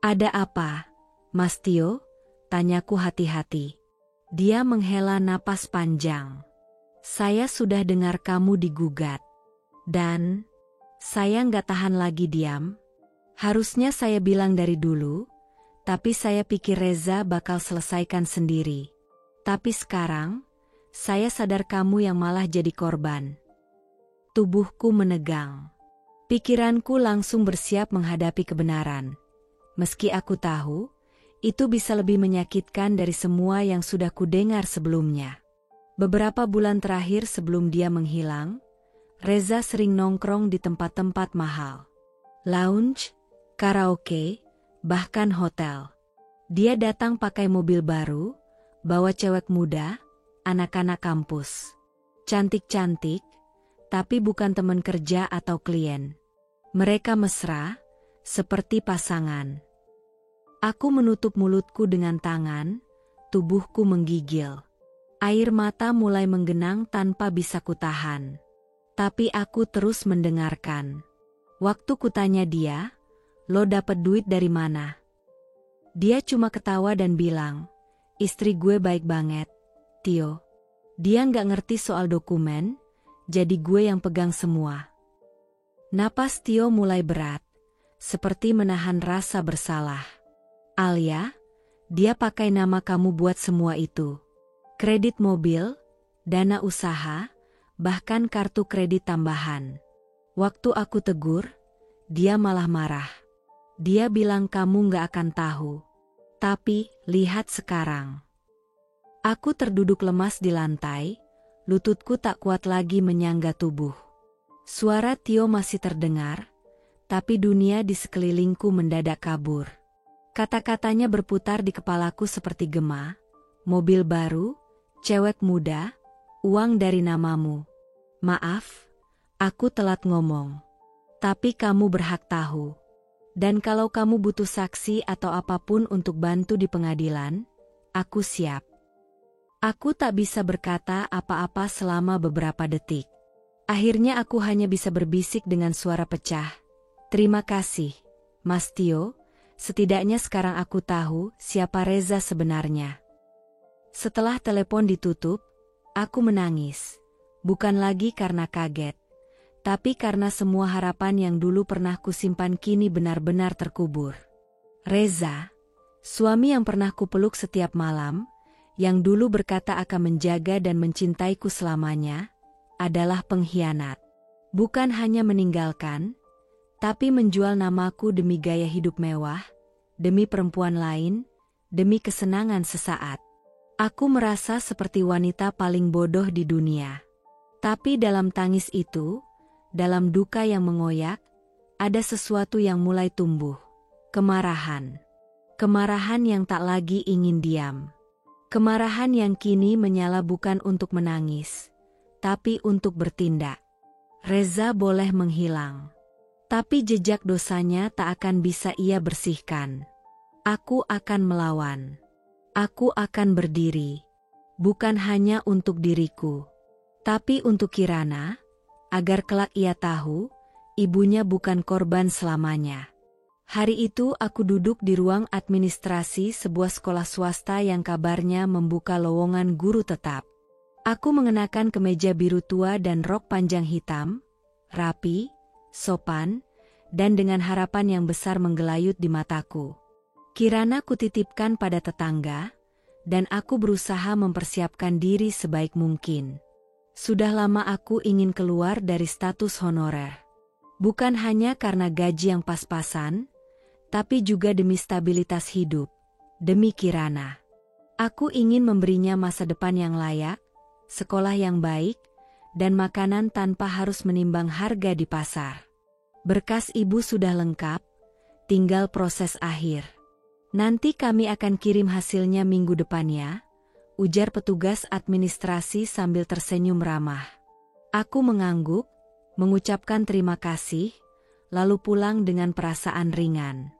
"Ada apa, Mas Tio?" tanyaku hati-hati. Dia menghela napas panjang. "Saya sudah dengar kamu digugat. Dan saya nggak tahan lagi diam. Harusnya saya bilang dari dulu, tapi saya pikir Reza bakal selesaikan sendiri. Tapi sekarang, Saya sadar kamu yang malah jadi korban. Tubuhku menegang. Pikiranku langsung bersiap menghadapi kebenaran. Meski aku tahu, itu bisa lebih menyakitkan dari semua yang sudah kudengar sebelumnya. Beberapa bulan terakhir sebelum dia menghilang, Reza sering nongkrong di tempat-tempat mahal. Lounge, karaoke, bahkan hotel. Dia datang pakai mobil baru, bawa cewek muda, anak-anak kampus. Cantik-cantik, tapi bukan teman kerja atau klien. Mereka mesra, seperti pasangan. Aku menutup mulutku dengan tangan, tubuhku menggigil. Air mata mulai menggenang tanpa bisa kutahan. Tapi aku terus mendengarkan. Waktu kutanya dia, "Lo dapet duit dari mana?" Dia cuma ketawa dan bilang, "Istri gue baik banget, Tio." Dia nggak ngerti soal dokumen, jadi gue yang pegang semua. Napas Tio mulai berat, seperti menahan rasa bersalah. "Alia, dia pakai nama kamu buat semua itu. Kredit mobil, dana usaha, bahkan kartu kredit tambahan." Waktu aku tegur, dia malah marah. Dia bilang kamu nggak akan tahu. Tapi, lihat sekarang. Aku terduduk lemas di lantai, lututku tak kuat lagi menyangga tubuh. Suara Tio masih terdengar, tapi dunia di sekelilingku mendadak kabur. Kata-katanya berputar di kepalaku seperti gema, mobil baru, cewek muda, uang dari namamu. Maaf, aku telat ngomong. Tapi kamu berhak tahu. Dan kalau kamu butuh saksi atau apapun untuk bantu di pengadilan, aku siap. Aku tak bisa berkata apa-apa selama beberapa detik. Akhirnya aku hanya bisa berbisik dengan suara pecah. "Terima kasih, Mas Tio, setidaknya sekarang aku tahu siapa Reza sebenarnya." Setelah telepon ditutup, aku menangis. Bukan lagi karena kaget, tapi karena semua harapan yang dulu pernah kusimpan kini benar-benar terkubur. Reza, suami yang pernah kupeluk setiap malam, yang dulu berkata akan menjaga dan mencintaiku selamanya, adalah pengkhianat. Bukan hanya meninggalkan, tapi menjual namaku demi gaya hidup mewah, demi perempuan lain, demi kesenangan sesaat. Aku merasa seperti wanita paling bodoh di dunia. Tapi dalam tangis itu, dalam duka yang mengoyak, ada sesuatu yang mulai tumbuh. Kemarahan. Kemarahan yang tak lagi ingin diam. Kemarahan yang kini menyala bukan untuk menangis, tapi untuk bertindak. Reza boleh menghilang, tapi jejak dosanya tak akan bisa ia bersihkan. Aku akan melawan. Aku akan berdiri. Bukan hanya untuk diriku, tapi untuk Kirana, agar kelak ia tahu, ibunya bukan korban selamanya. Hari itu aku duduk di ruang administrasi sebuah sekolah swasta yang kabarnya membuka lowongan guru tetap. Aku mengenakan kemeja biru tua dan rok panjang hitam, rapi, sopan, dan dengan harapan yang besar menggelayut di mataku. Kirana kutitipkan pada tetangga, dan aku berusaha mempersiapkan diri sebaik mungkin. Sudah lama aku ingin keluar dari status honorer. Bukan hanya karena gaji yang pas-pasan, tapi juga demi stabilitas hidup, demi Kirana. Aku ingin memberinya masa depan yang layak, sekolah yang baik, dan makanan tanpa harus menimbang harga di pasar. Berkas ibu sudah lengkap, tinggal proses akhir. "Nanti kami akan kirim hasilnya minggu depan ya," ujar petugas administrasi sambil tersenyum ramah. Aku mengangguk, mengucapkan terima kasih, lalu pulang dengan perasaan ringan.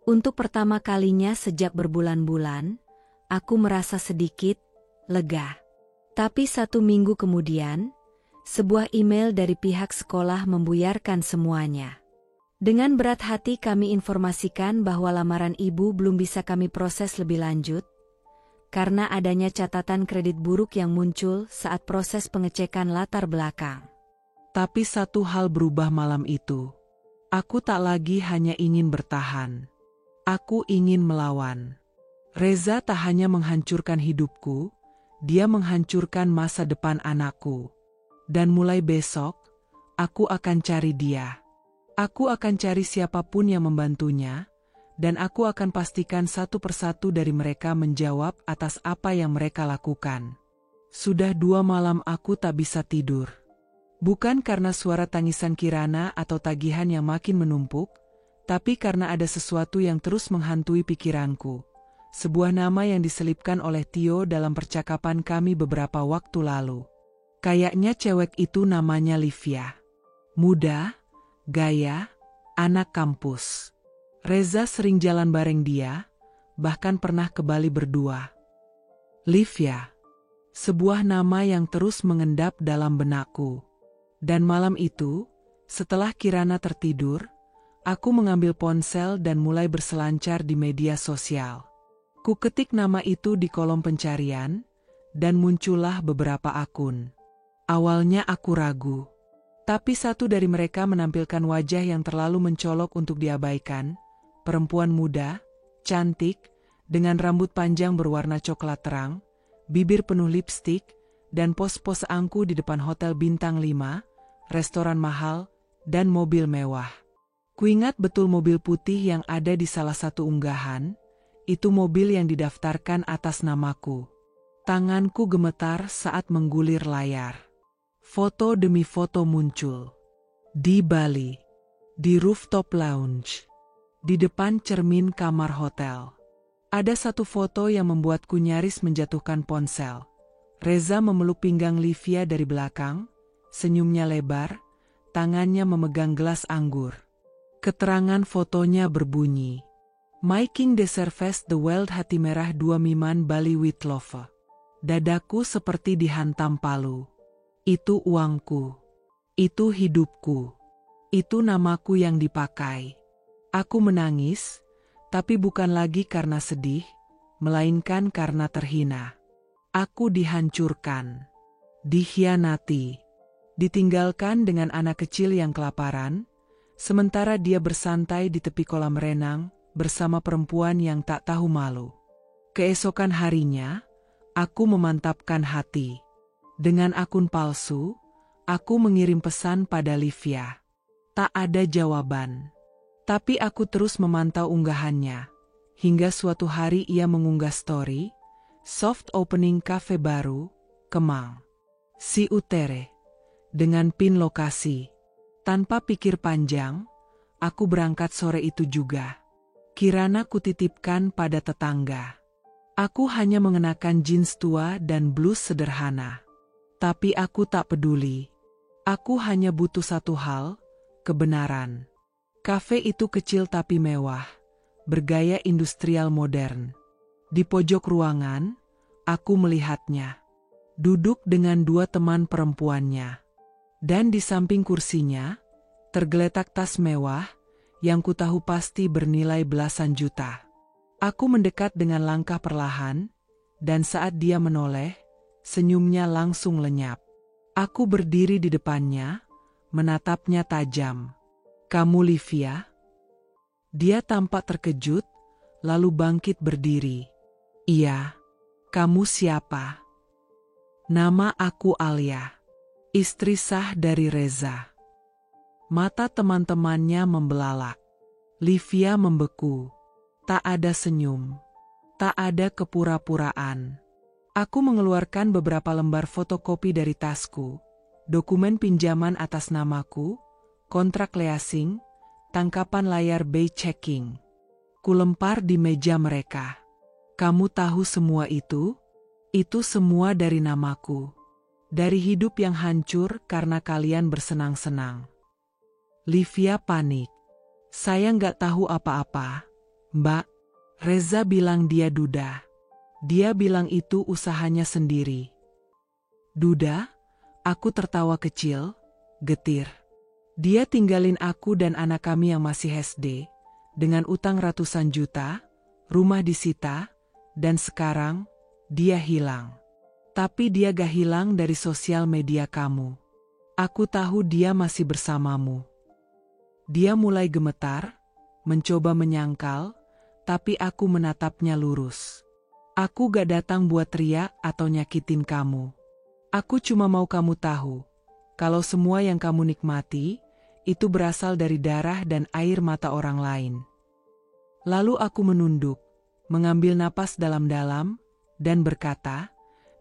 Untuk pertama kalinya sejak berbulan-bulan, aku merasa sedikit lega. Tapi 1 minggu kemudian, sebuah email dari pihak sekolah membuyarkan semuanya. Dengan berat hati kami informasikan bahwa lamaran ibu belum bisa kami proses lebih lanjut, karena adanya catatan kredit buruk yang muncul saat proses pengecekan latar belakang. Tapi satu hal berubah malam itu. Aku tak lagi hanya ingin bertahan. Aku ingin melawan. Reza tak hanya menghancurkan hidupku, Dia menghancurkan masa depan anakku. Dan mulai besok, aku akan cari dia. Aku akan cari siapapun yang membantunya, dan aku akan pastikan satu persatu dari mereka menjawab atas apa yang mereka lakukan. Sudah 2 malam aku tak bisa tidur. Bukan karena suara tangisan Kirana atau tagihan yang makin menumpuk, tapi karena ada sesuatu yang terus menghantui pikiranku. Sebuah nama yang diselipkan oleh Tio dalam percakapan kami beberapa waktu lalu. Kayaknya cewek itu namanya Livia. Muda, gaya, anak kampus. Reza sering jalan bareng dia, bahkan pernah ke Bali berdua. Livia. Sebuah nama yang terus mengendap dalam benakku. Dan malam itu, setelah Kirana tertidur, aku mengambil ponsel dan mulai berselancar di media sosial. Ku ketik nama itu di kolom pencarian, dan muncullah beberapa akun. Awalnya aku ragu, tapi satu dari mereka menampilkan wajah yang terlalu mencolok untuk diabaikan, perempuan muda, cantik, dengan rambut panjang berwarna coklat terang, bibir penuh lipstik, dan pos-pos angku di depan hotel bintang 5, restoran mahal, dan mobil mewah. Kuingat betul mobil putih yang ada di salah satu unggahan. Itu mobil yang didaftarkan atas namaku. Tanganku gemetar saat menggulir layar. Foto demi foto muncul. Di Bali. Di rooftop lounge. Di depan cermin kamar hotel. Ada satu foto yang membuatku nyaris menjatuhkan ponsel. Reza memeluk pinggang Livia dari belakang, senyumnya lebar, tangannya memegang gelas anggur. Keterangan fotonya berbunyi, Making the Service the World Hati Merah 2 Miman Bali with Love. Dadaku seperti dihantam palu. Itu uangku. Itu hidupku. Itu namaku yang dipakai. Aku menangis, tapi bukan lagi karena sedih, melainkan karena terhina. Aku dihancurkan. Dikhianati. Ditinggalkan dengan anak kecil yang kelaparan, sementara dia bersantai di tepi kolam renang, bersama perempuan yang tak tahu malu. Keesokan harinya, aku memantapkan hati. Dengan akun palsu, aku mengirim pesan pada Livia. Tak ada jawaban. Tapi aku terus memantau unggahannya. Hingga suatu hari ia mengunggah story, soft opening cafe baru, Kemang. Si Utere. Dengan pin lokasi. Tanpa pikir panjang, aku berangkat sore itu juga. Kirana kutitipkan pada tetangga. Aku hanya mengenakan jeans tua dan blus sederhana. Tapi aku tak peduli. Aku hanya butuh satu hal, kebenaran. Kafe itu kecil tapi mewah, bergaya industrial modern. Di pojok ruangan, aku melihatnya. Duduk dengan 2 teman perempuannya. Dan di samping kursinya, tergeletak tas mewah, yang ku tahu pasti bernilai belasan juta. Aku mendekat dengan langkah perlahan, dan saat dia menoleh, senyumnya langsung lenyap. Aku berdiri di depannya, menatapnya tajam. Kamu Livia? Dia tampak terkejut, lalu bangkit berdiri. Iya. Kamu siapa? Nama aku Alia, istri sah dari Reza. Mata teman-temannya membelalak. Livia membeku. Tak ada senyum. Tak ada kepura-puraan. Aku mengeluarkan beberapa lembar fotokopi dari tasku, dokumen pinjaman atas namaku, kontrak leasing, tangkapan layar bay checking. Kulempar di meja mereka. Kamu tahu semua itu? Itu semua dari namaku. Dari hidup yang hancur karena kalian bersenang-senang. Livia panik. Saya nggak tahu apa-apa, Mbak. Reza bilang dia duda. Dia bilang itu usahanya sendiri. Duda? Aku tertawa kecil, getir. Dia tinggalin aku dan anak kami yang masih SD, dengan utang ratusan juta, rumah disita, dan sekarang, dia hilang. Tapi dia gak hilang dari sosial media kamu. Aku tahu dia masih bersamamu. Dia mulai gemetar, mencoba menyangkal, tapi aku menatapnya lurus. Aku gak datang buat teriak atau nyakitin kamu. Aku cuma mau kamu tahu, kalau semua yang kamu nikmati, itu berasal dari darah dan air mata orang lain. Lalu aku menunduk, mengambil napas dalam-dalam, dan berkata,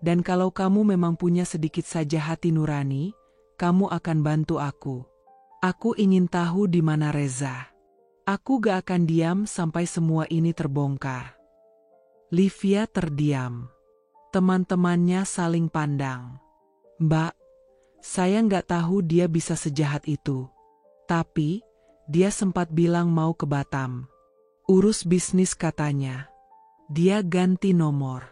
dan kalau kamu memang punya sedikit saja hati nurani, kamu akan bantu aku. Aku ingin tahu di mana Reza. Aku gak akan diam sampai semua ini terbongkar. Livia terdiam. Teman-temannya saling pandang. Mbak, saya gak tahu dia bisa sejahat itu. Tapi, dia sempat bilang mau ke Batam. Urus bisnis katanya. Dia ganti nomor.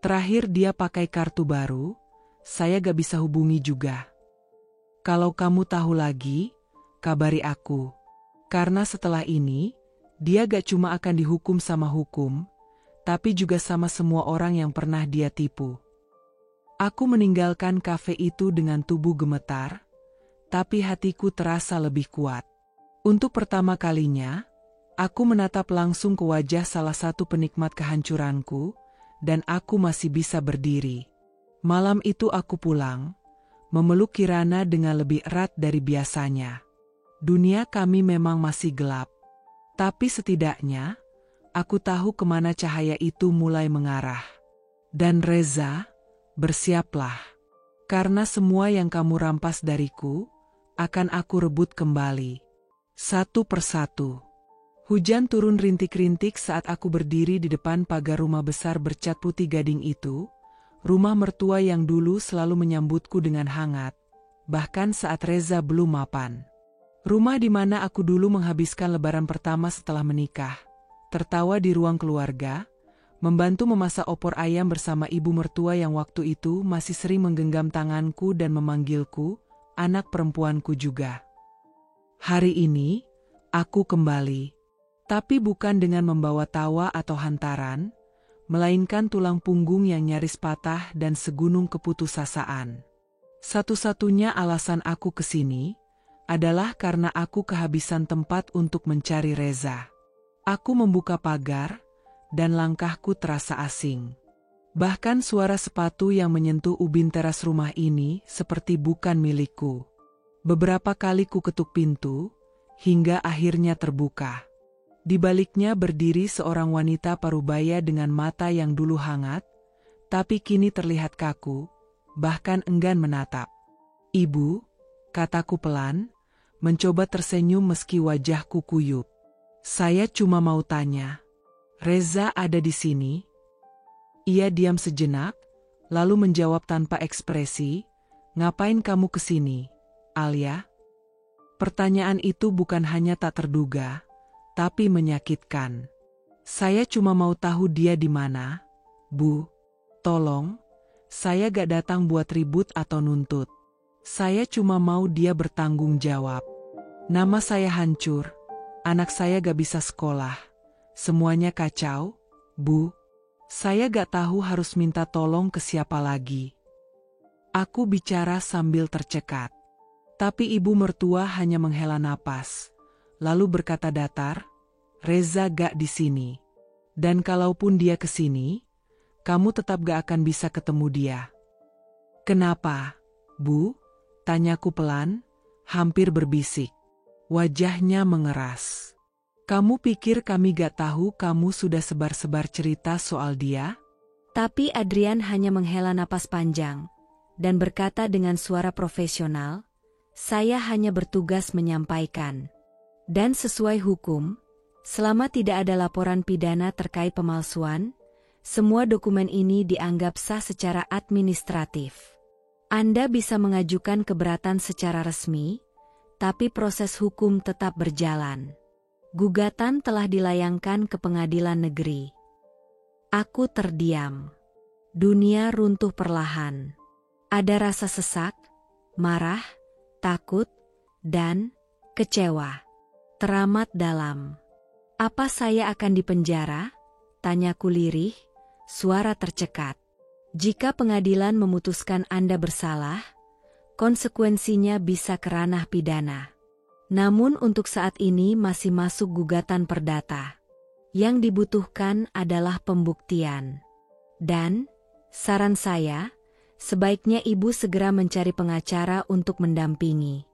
Terakhir dia pakai kartu baru, saya gak bisa hubungi juga. Kalau kamu tahu lagi, kabari aku. Karena setelah ini, dia gak cuma akan dihukum sama hukum, tapi juga sama semua orang yang pernah dia tipu. Aku meninggalkan kafe itu dengan tubuh gemetar, tapi hatiku terasa lebih kuat. Untuk pertama kalinya, aku menatap langsung ke wajah salah satu penikmat kehancuranku, dan aku masih bisa berdiri. Malam itu aku pulang, memeluk Kirana dengan lebih erat dari biasanya. Dunia kami memang masih gelap, tapi setidaknya, aku tahu kemana cahaya itu mulai mengarah. Dan Reza, bersiaplah, karena semua yang kamu rampas dariku, akan aku rebut kembali. Satu persatu. Hujan turun rintik-rintik saat aku berdiri di depan pagar rumah besar bercat putih gading itu, rumah mertua yang dulu selalu menyambutku dengan hangat, bahkan saat Reza belum mapan. Rumah di mana aku dulu menghabiskan lebaran pertama setelah menikah, tertawa di ruang keluarga, membantu memasak opor ayam bersama ibu mertua yang waktu itu masih sering menggenggam tanganku dan memanggilku, anak perempuanku juga. Hari ini, aku kembali. Tapi bukan dengan membawa tawa atau hantaran, melainkan tulang punggung yang nyaris patah dan segunung keputusasaan. Satu-satunya alasan aku kesini adalah karena aku kehabisan tempat untuk mencari Reza. Aku membuka pagar, dan langkahku terasa asing. Bahkan suara sepatu yang menyentuh ubin teras rumah ini seperti bukan milikku. Beberapa kali ku ketuk pintu, hingga akhirnya terbuka. Di baliknya berdiri seorang wanita parubaya dengan mata yang dulu hangat, tapi kini terlihat kaku, bahkan enggan menatap. Ibu, kataku pelan, mencoba tersenyum meski wajahku kuyup. Saya cuma mau tanya, Reza ada di sini? Ia diam sejenak, lalu menjawab tanpa ekspresi, ngapain kamu kesini, Alia? Pertanyaan itu bukan hanya tak terduga, tapi menyakitkan. Saya cuma mau tahu dia di mana, Bu. Tolong, saya gak datang buat ribut atau nuntut. Saya cuma mau dia bertanggung jawab. Nama saya hancur, anak saya gak bisa sekolah. Semuanya kacau, Bu. Saya gak tahu harus minta tolong ke siapa lagi. Aku bicara sambil tercekat. Tapi ibu mertua hanya menghela napas, lalu berkata datar, Reza gak di sini. Dan kalaupun dia kesini, kamu tetap gak akan bisa ketemu dia. Kenapa, Bu? Tanyaku pelan, hampir berbisik. Wajahnya mengeras. Kamu pikir kami gak tahu kamu sudah sebar-sebar cerita soal dia? Tapi Adrian hanya menghela napas panjang, dan berkata dengan suara profesional, saya hanya bertugas menyampaikan. Dan sesuai hukum, selama tidak ada laporan pidana terkait pemalsuan, semua dokumen ini dianggap sah secara administratif. Anda bisa mengajukan keberatan secara resmi, tapi proses hukum tetap berjalan. Gugatan telah dilayangkan ke pengadilan negeri. Aku terdiam. Dunia runtuh perlahan. Ada rasa sesak, marah, takut, dan kecewa. Teramat dalam. Apa saya akan dipenjara? Tanyaku lirih, suara tercekat. Jika pengadilan memutuskan Anda bersalah, konsekuensinya bisa ke ranah pidana. Namun untuk saat ini masih masuk gugatan perdata. Yang dibutuhkan adalah pembuktian. Dan, saran saya, sebaiknya ibu segera mencari pengacara untuk mendampingi.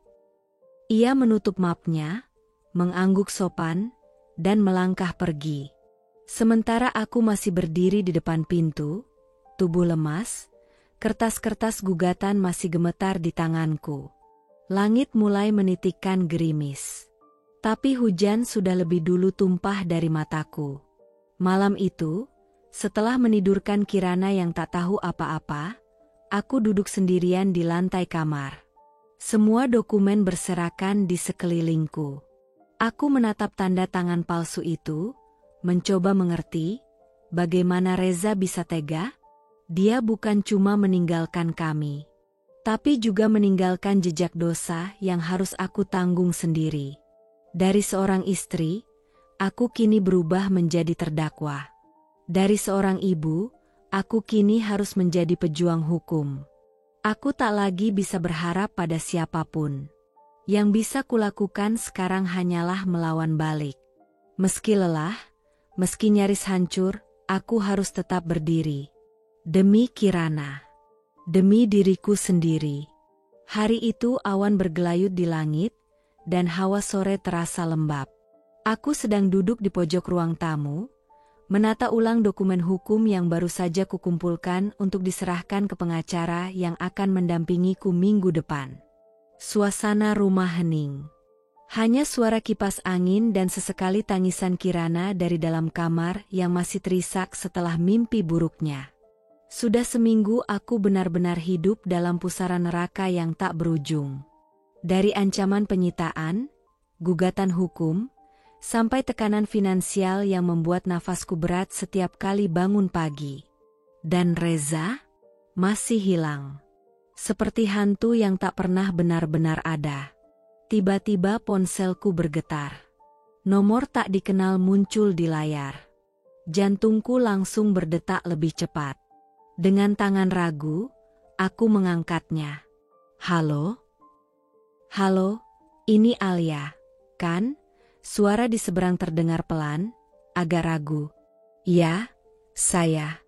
Ia menutup mapnya, mengangguk sopan, dan melangkah pergi. Sementara aku masih berdiri di depan pintu, tubuh lemas, kertas-kertas gugatan masih gemetar di tanganku. Langit mulai menitikkan gerimis. Tapi hujan sudah lebih dulu tumpah dari mataku. Malam itu, setelah menidurkan Kirana yang tak tahu apa-apa, aku duduk sendirian di lantai kamar. Semua dokumen berserakan di sekelilingku. Aku menatap tanda tangan palsu itu, mencoba mengerti bagaimana Reza bisa tega. Dia bukan cuma meninggalkan kami, tapi juga meninggalkan jejak dosa yang harus aku tanggung sendiri. Dari seorang istri, aku kini berubah menjadi terdakwa. Dari seorang ibu, aku kini harus menjadi pejuang hukum. Aku tak lagi bisa berharap pada siapapun. Yang bisa kulakukan sekarang hanyalah melawan balik. Meski lelah, meski nyaris hancur, aku harus tetap berdiri. Demi Kirana. Demi diriku sendiri. Hari itu awan bergelayut di langit, dan hawa sore terasa lembab. Aku sedang duduk di pojok ruang tamu, menata ulang dokumen hukum yang baru saja kukumpulkan untuk diserahkan ke pengacara yang akan mendampingiku minggu depan. Suasana rumah hening. Hanya suara kipas angin dan sesekali tangisan Kirana dari dalam kamar yang masih terisak setelah mimpi buruknya. Sudah seminggu aku benar-benar hidup dalam pusaran neraka yang tak berujung. Dari ancaman penyitaan, gugatan hukum, sampai tekanan finansial yang membuat nafasku berat setiap kali bangun pagi. Dan Reza masih hilang. Seperti hantu yang tak pernah benar-benar ada. Tiba-tiba ponselku bergetar. Nomor tak dikenal muncul di layar. Jantungku langsung berdetak lebih cepat. Dengan tangan ragu, aku mengangkatnya. Halo? Halo, ini Alia, kan? Suara di seberang terdengar pelan, agak ragu. Ya, saya.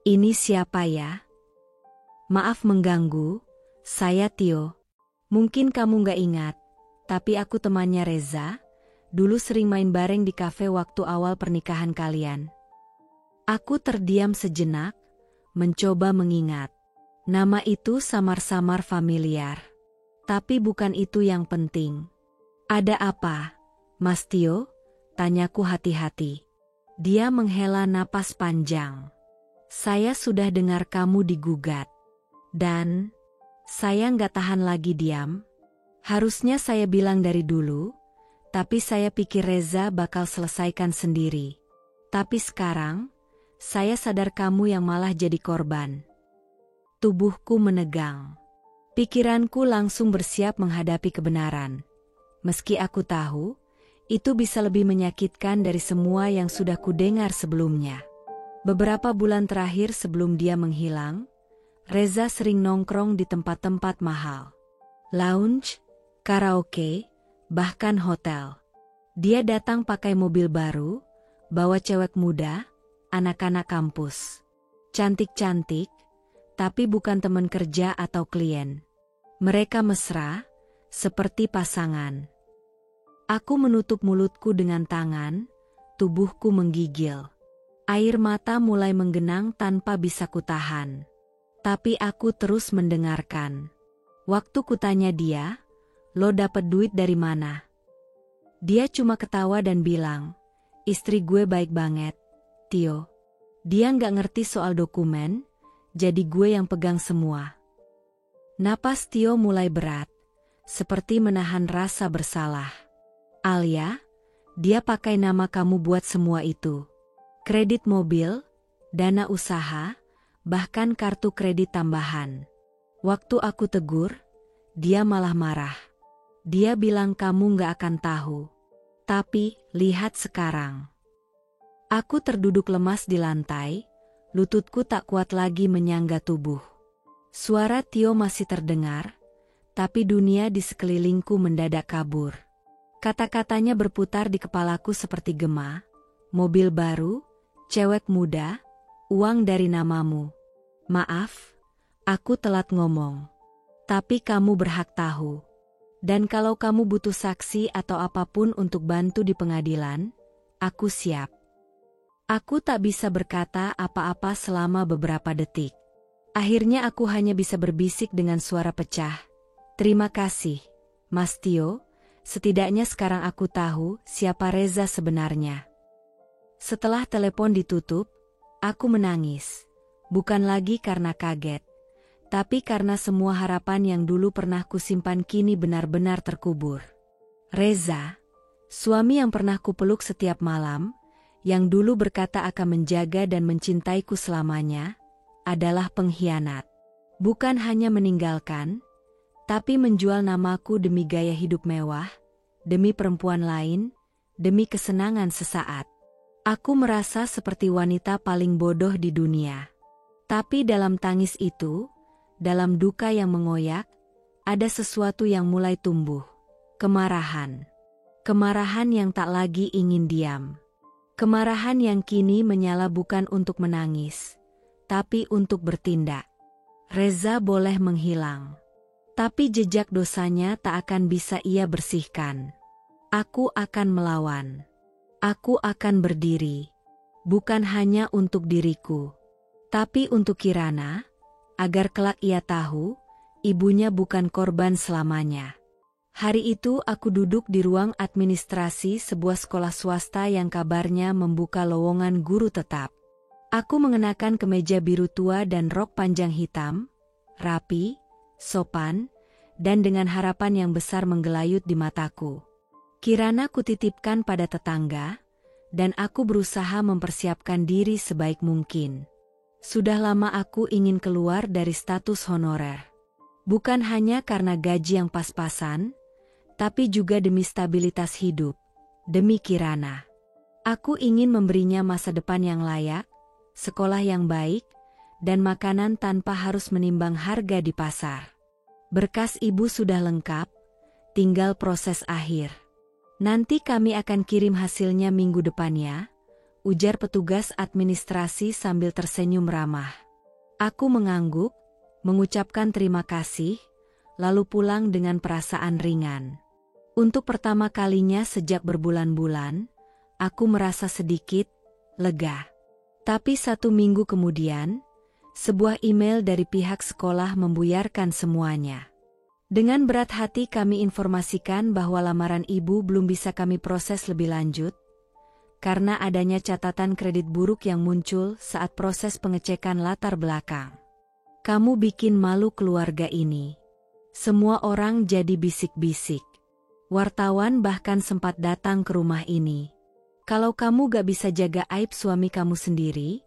Ini siapa ya? Maaf mengganggu, saya Tio. Mungkin kamu gak ingat, tapi aku temannya Reza. Dulu sering main bareng di kafe waktu awal pernikahan kalian. Aku terdiam sejenak, mencoba mengingat. Nama itu samar-samar familiar. Tapi bukan itu yang penting. Ada apa, Mas Tio? Tanyaku hati-hati. Dia menghela napas panjang. Saya sudah dengar kamu digugat. Dan saya nggak tahan lagi diam. Harusnya saya bilang dari dulu, tapi saya pikir Reza bakal selesaikan sendiri. Tapi sekarang, saya sadar kamu yang malah jadi korban. Tubuhku menegang. Pikiranku langsung bersiap menghadapi kebenaran. Meski aku tahu, itu bisa lebih menyakitkan dari semua yang sudah kudengar sebelumnya. Beberapa bulan terakhir sebelum dia menghilang, Reza sering nongkrong di tempat-tempat mahal. Lounge, karaoke, bahkan hotel. Dia datang pakai mobil baru, bawa cewek muda, anak-anak kampus. Cantik-cantik, tapi bukan teman kerja atau klien. Mereka mesra, seperti pasangan. Aku menutup mulutku dengan tangan, tubuhku menggigil. Air mata mulai menggenang tanpa bisa kutahan. Tapi aku terus mendengarkan. Waktu kutanya dia, "Lo dapet duit dari mana?" Dia cuma ketawa dan bilang, "Istri gue baik banget, Tio." Dia nggak ngerti soal dokumen, jadi gue yang pegang semua. Napas Tio mulai berat, seperti menahan rasa bersalah. Alia, dia pakai nama kamu buat semua itu. Kredit mobil, dana usaha, bahkan kartu kredit tambahan. Waktu aku tegur, dia malah marah. Dia bilang kamu nggak akan tahu. Tapi, lihat sekarang. Aku terduduk lemas di lantai, lututku tak kuat lagi menyangga tubuh. Suara Tio masih terdengar, tapi dunia di sekelilingku mendadak kabur. Kata-katanya berputar di kepalaku seperti gema, mobil baru, cewek muda, uang dari namamu. Maaf, aku telat ngomong. Tapi kamu berhak tahu. Dan kalau kamu butuh saksi atau apapun untuk bantu di pengadilan, aku siap. Aku tak bisa berkata apa-apa selama beberapa detik. Akhirnya aku hanya bisa berbisik dengan suara pecah. Terima kasih, Mas Tio. Setidaknya sekarang aku tahu siapa Reza sebenarnya. Setelah telepon ditutup, aku menangis. Bukan lagi karena kaget, tapi karena semua harapan yang dulu pernah kusimpan kini benar-benar terkubur. Reza, suami yang pernah kupeluk setiap malam, yang dulu berkata akan menjaga dan mencintaiku selamanya, adalah pengkhianat. Bukan hanya meninggalkan, tapi menjual namaku demi gaya hidup mewah, demi perempuan lain, demi kesenangan sesaat. Aku merasa seperti wanita paling bodoh di dunia. Tapi dalam tangis itu, dalam duka yang mengoyak, ada sesuatu yang mulai tumbuh. Kemarahan. Kemarahan yang tak lagi ingin diam. Kemarahan yang kini menyala bukan untuk menangis, tapi untuk bertindak. Reza boleh menghilang, tapi jejak dosanya tak akan bisa ia bersihkan. Aku akan melawan. Aku akan berdiri. Bukan hanya untuk diriku, tapi untuk Kirana, agar kelak ia tahu, ibunya bukan korban selamanya. Hari itu aku duduk di ruang administrasi sebuah sekolah swasta yang kabarnya membuka lowongan guru tetap. Aku mengenakan kemeja biru tua dan rok panjang hitam, rapi, sopan, dan dengan harapan yang besar menggelayut di mataku. Kirana kutitipkan pada tetangga, dan aku berusaha mempersiapkan diri sebaik mungkin. Sudah lama aku ingin keluar dari status honorer. Bukan hanya karena gaji yang pas-pasan, tapi juga demi stabilitas hidup, demi Kirana. Aku ingin memberinya masa depan yang layak, sekolah yang baik, dan makanan tanpa harus menimbang harga di pasar. Berkas ibu sudah lengkap, tinggal proses akhir. Nanti kami akan kirim hasilnya minggu depannya, ujar petugas administrasi sambil tersenyum ramah. Aku mengangguk, mengucapkan terima kasih, lalu pulang dengan perasaan ringan. Untuk pertama kalinya sejak berbulan-bulan, aku merasa sedikit lega. Tapi 1 minggu kemudian, sebuah email dari pihak sekolah membuyarkan semuanya. Dengan berat hati kami informasikan bahwa lamaran ibu belum bisa kami proses lebih lanjut, karena adanya catatan kredit buruk yang muncul saat proses pengecekan latar belakang. Kamu bikin malu keluarga ini. Semua orang jadi bisik-bisik. Wartawan bahkan sempat datang ke rumah ini. Kalau kamu gak bisa jaga aib suami kamu sendiri,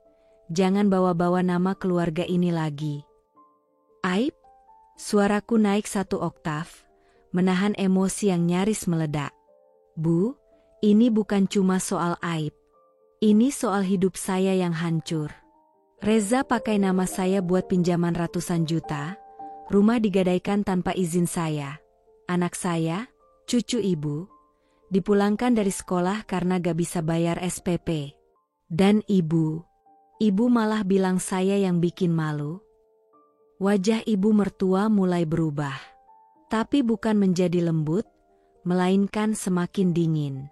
jangan bawa-bawa nama keluarga ini lagi. Aib? Suaraku naik 1 oktav, menahan emosi yang nyaris meledak. Bu, ini bukan cuma soal aib. Ini soal hidup saya yang hancur. Reza pakai nama saya buat pinjaman ratusan juta, rumah digadaikan tanpa izin saya. Anak saya, cucu ibu, dipulangkan dari sekolah karena gak bisa bayar SPP. Dan ibu malah bilang saya yang bikin malu. Wajah ibu mertua mulai berubah. Tapi bukan menjadi lembut, melainkan semakin dingin.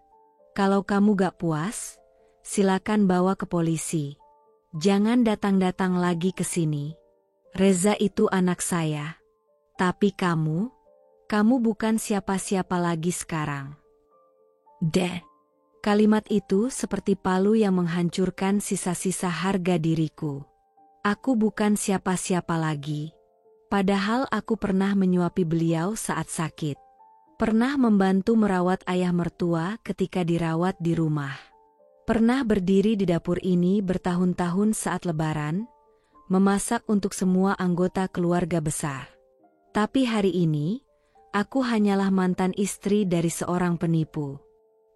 Kalau kamu gak puas, silakan bawa ke polisi. Jangan datang-datang lagi ke sini. Reza itu anak saya. Tapi kamu bukan siapa-siapa lagi sekarang. Kalimat itu seperti palu yang menghancurkan sisa-sisa harga diriku. Aku bukan siapa-siapa lagi. Padahal aku pernah menyuapi beliau saat sakit. Pernah membantu merawat ayah mertua ketika dirawat di rumah. Pernah berdiri di dapur ini bertahun-tahun saat lebaran, memasak untuk semua anggota keluarga besar. Tapi hari ini, aku hanyalah mantan istri dari seorang penipu.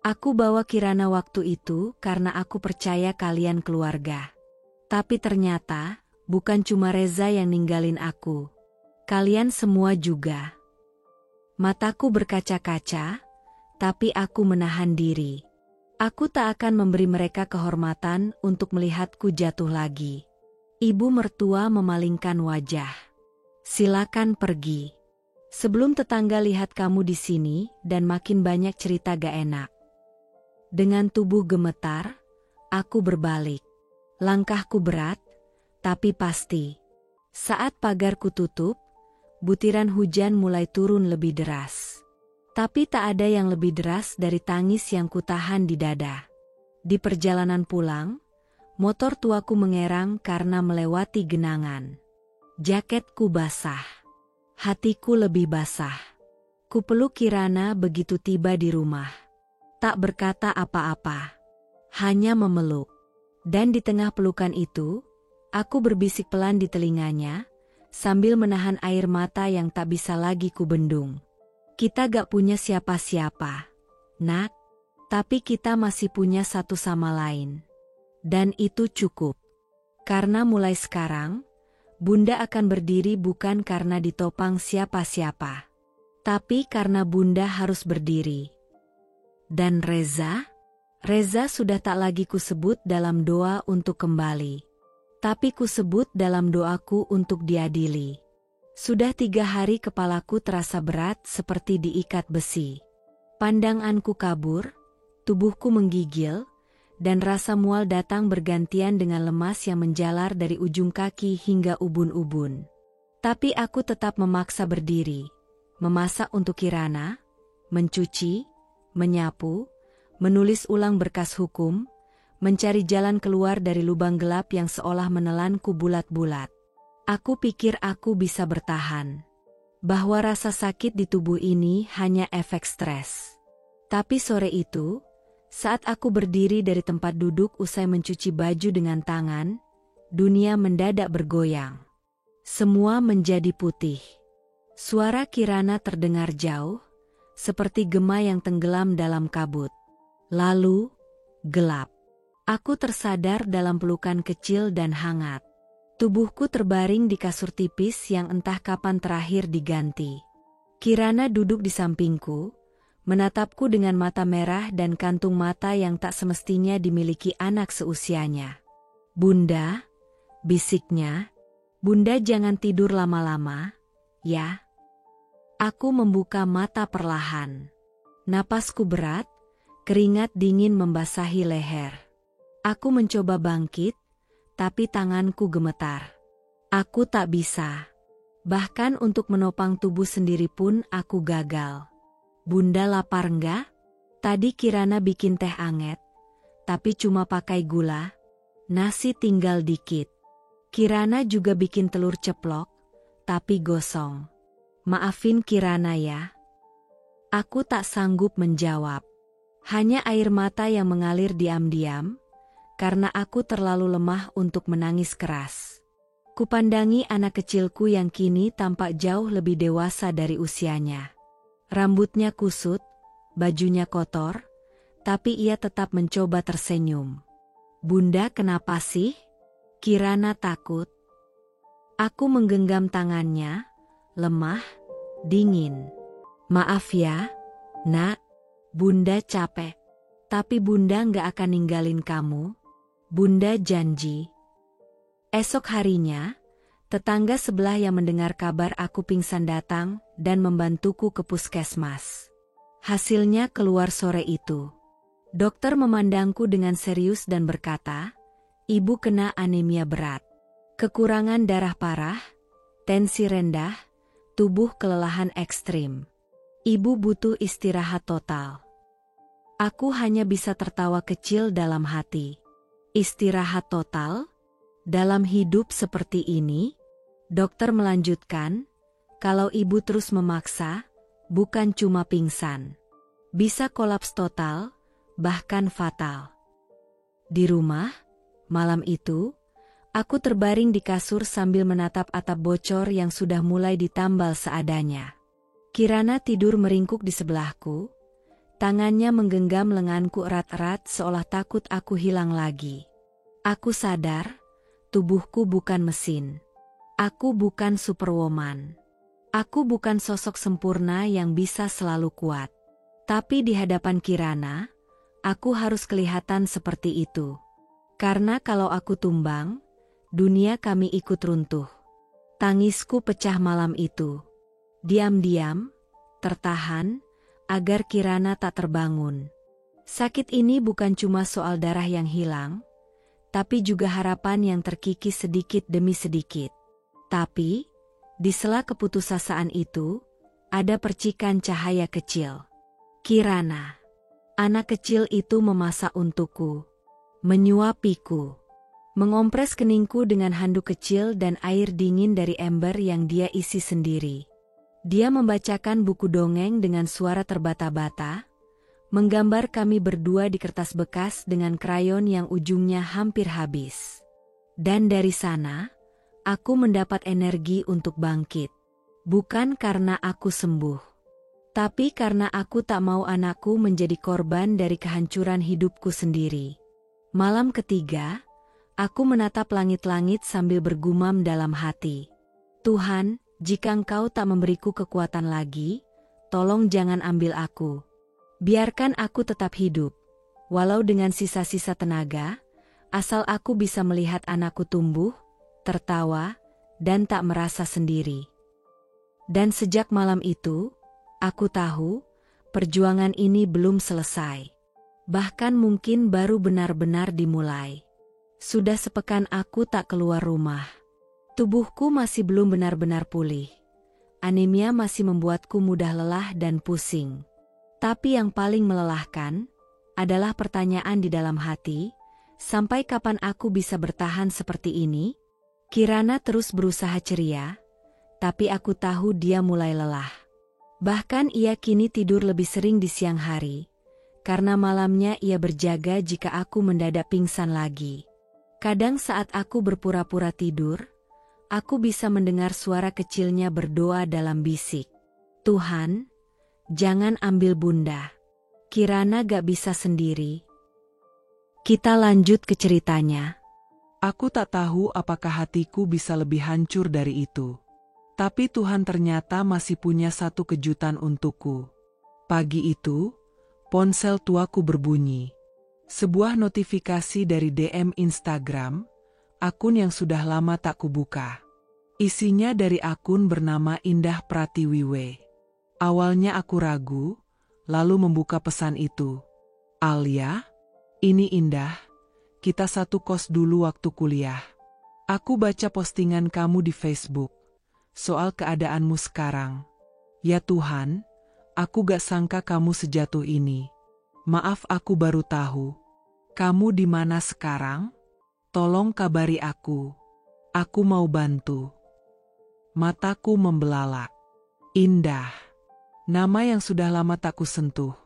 Aku bawa Kirana waktu itu karena aku percaya kalian keluarga. Tapi ternyata, bukan cuma Reza yang ninggalin aku. Kalian semua juga. Mataku berkaca-kaca, tapi aku menahan diri. Aku tak akan memberi mereka kehormatan untuk melihatku jatuh lagi. Ibu mertua memalingkan wajah. Silakan pergi. Sebelum tetangga lihat kamu di sini dan makin banyak cerita gak enak. Dengan tubuh gemetar, aku berbalik. Langkahku berat, tapi pasti. Saat pagarku tutup, butiran hujan mulai turun lebih deras. Tapi tak ada yang lebih deras dari tangis yang kutahan di dada. Di perjalanan pulang, motor tuaku mengerang karena melewati genangan. Jaketku basah. Hatiku lebih basah. Kupeluk Kirana begitu tiba di rumah. Tak berkata apa-apa. Hanya memeluk. Dan di tengah pelukan itu, aku berbisik pelan di telinganya, sambil menahan air mata yang tak bisa lagi kubendung. Kita gak punya siapa-siapa, Nak. Tapi kita masih punya satu sama lain. Dan itu cukup. Karena mulai sekarang, Bunda akan berdiri bukan karena ditopang siapa-siapa. Tapi karena Bunda harus berdiri. Dan Reza? Reza sudah tak lagi kusebut dalam doa untuk kembali. Tapi kusebut dalam doaku untuk diadili. Sudah 3 hari kepalaku terasa berat seperti diikat besi. Pandanganku kabur, tubuhku menggigil, dan rasa mual datang bergantian dengan lemas yang menjalar dari ujung kaki hingga ubun-ubun. Tapi aku tetap memaksa berdiri, memasak untuk Kirana, mencuci, menyapu, menulis ulang berkas hukum, mencari jalan keluar dari lubang gelap yang seolah menelanku bulat-bulat. Aku pikir aku bisa bertahan, bahwa rasa sakit di tubuh ini hanya efek stres. Tapi sore itu, saat aku berdiri dari tempat duduk usai mencuci baju dengan tangan, dunia mendadak bergoyang. Semua menjadi putih. Suara Kirana terdengar jauh, seperti gema yang tenggelam dalam kabut. Lalu, gelap. Aku tersadar dalam pelukan kecil dan hangat. Tubuhku terbaring di kasur tipis yang entah kapan terakhir diganti. Kirana duduk di sampingku, menatapku dengan mata merah dan kantung mata yang tak semestinya dimiliki anak seusianya. Bunda, bisiknya, Bunda jangan tidur lama-lama, ya. Aku membuka mata perlahan. Napasku berat, keringat dingin membasahi leher. Aku mencoba bangkit, tapi tanganku gemetar. Aku tak bisa. Bahkan untuk menopang tubuh sendiri pun aku gagal. Bunda lapar enggak? Tadi Kirana bikin teh anget, tapi cuma pakai gula. Nasi tinggal dikit. Kirana juga bikin telur ceplok, tapi gosong. Maafin Kirana ya. Aku tak sanggup menjawab. Hanya air mata yang mengalir diam-diam, karena aku terlalu lemah untuk menangis keras. Kupandangi anak kecilku yang kini tampak jauh lebih dewasa dari usianya. Rambutnya kusut, bajunya kotor, tapi ia tetap mencoba tersenyum. Bunda kenapa sih? Kirana takut. Aku menggenggam tangannya, lemah, dingin. Maaf ya, Nak, Bunda capek. Tapi Bunda nggak akan ninggalin kamu. Bunda janji. Esok harinya, tetangga sebelah yang mendengar kabar aku pingsan datang dan membantuku ke puskesmas. Hasilnya keluar sore itu. Dokter memandangku dengan serius dan berkata, Ibu kena anemia berat. Kekurangan darah parah, tensi rendah, tubuh kelelahan ekstrim. Ibu butuh istirahat total. Aku hanya bisa tertawa kecil dalam hati. Istirahat total? Dalam hidup seperti ini? Dokter melanjutkan, kalau ibu terus memaksa, bukan cuma pingsan. Bisa kolaps total, bahkan fatal. Di rumah, malam itu, aku terbaring di kasur sambil menatap atap bocor yang sudah mulai ditambal seadanya. Kirana tidur meringkuk di sebelahku, tangannya menggenggam lenganku erat-erat seolah takut aku hilang lagi. Aku sadar, tubuhku bukan mesin. Aku bukan superwoman. Aku bukan sosok sempurna yang bisa selalu kuat. Tapi di hadapan Kirana, aku harus kelihatan seperti itu. Karena kalau aku tumbang, Dunia kami ikut runtuh. Tangisku pecah malam itu. Diam-diam, tertahan, agar Kirana tak terbangun. Sakit ini bukan cuma soal darah yang hilang, tapi juga harapan yang terkikis sedikit demi sedikit. Tapi, di sela keputusasaan itu, ada percikan cahaya kecil. Kirana. Anak kecil itu memasak untukku. Menyuapiku. Mengompres keningku dengan handuk kecil dan air dingin dari ember yang dia isi sendiri. Dia membacakan buku dongeng dengan suara terbata-bata, menggambar kami berdua di kertas bekas dengan krayon yang ujungnya hampir habis. Dan dari sana, aku mendapat energi untuk bangkit. Bukan karena aku sembuh, tapi karena aku tak mau anakku menjadi korban dari kehancuran hidupku sendiri. Malam ketiga, aku menatap langit-langit sambil bergumam dalam hati. Tuhan, jika Engkau tak memberiku kekuatan lagi, tolong jangan ambil aku. Biarkan aku tetap hidup, walau dengan sisa-sisa tenaga, asal aku bisa melihat anakku tumbuh, tertawa, dan tak merasa sendiri. Dan sejak malam itu, aku tahu, perjuangan ini belum selesai. Bahkan mungkin baru benar-benar dimulai. Sudah sepekan aku tak keluar rumah. Tubuhku masih belum benar-benar pulih. Anemia masih membuatku mudah lelah dan pusing. Tapi yang paling melelahkan adalah pertanyaan di dalam hati, sampai kapan aku bisa bertahan seperti ini? Kirana terus berusaha ceria, tapi aku tahu dia mulai lelah. Bahkan ia kini tidur lebih sering di siang hari, karena malamnya ia berjaga jika aku mendadak pingsan lagi. Kadang saat aku berpura-pura tidur, aku bisa mendengar suara kecilnya berdoa dalam bisik. Tuhan, jangan ambil Bunda. Kirana gak bisa sendiri. Kita lanjut ke ceritanya. Aku tak tahu apakah hatiku bisa lebih hancur dari itu. Tapi Tuhan ternyata masih punya satu kejutan untukku. Pagi itu, ponsel tuaku berbunyi. Sebuah notifikasi dari DM Instagram, akun yang sudah lama tak kubuka. Isinya dari akun bernama Indah Pratiwiwe. Awalnya aku ragu, lalu membuka pesan itu. Alia, ini Indah, kita satu kos dulu waktu kuliah. Aku baca postingan kamu di Facebook. Soal keadaanmu sekarang. Ya Tuhan, aku gak sangka kamu sejatuh ini. Maaf aku baru tahu. Kamu di mana sekarang? Tolong kabari aku. Aku mau bantu. Mataku membelalak. Indah. Nama yang sudah lama tak kusentuh.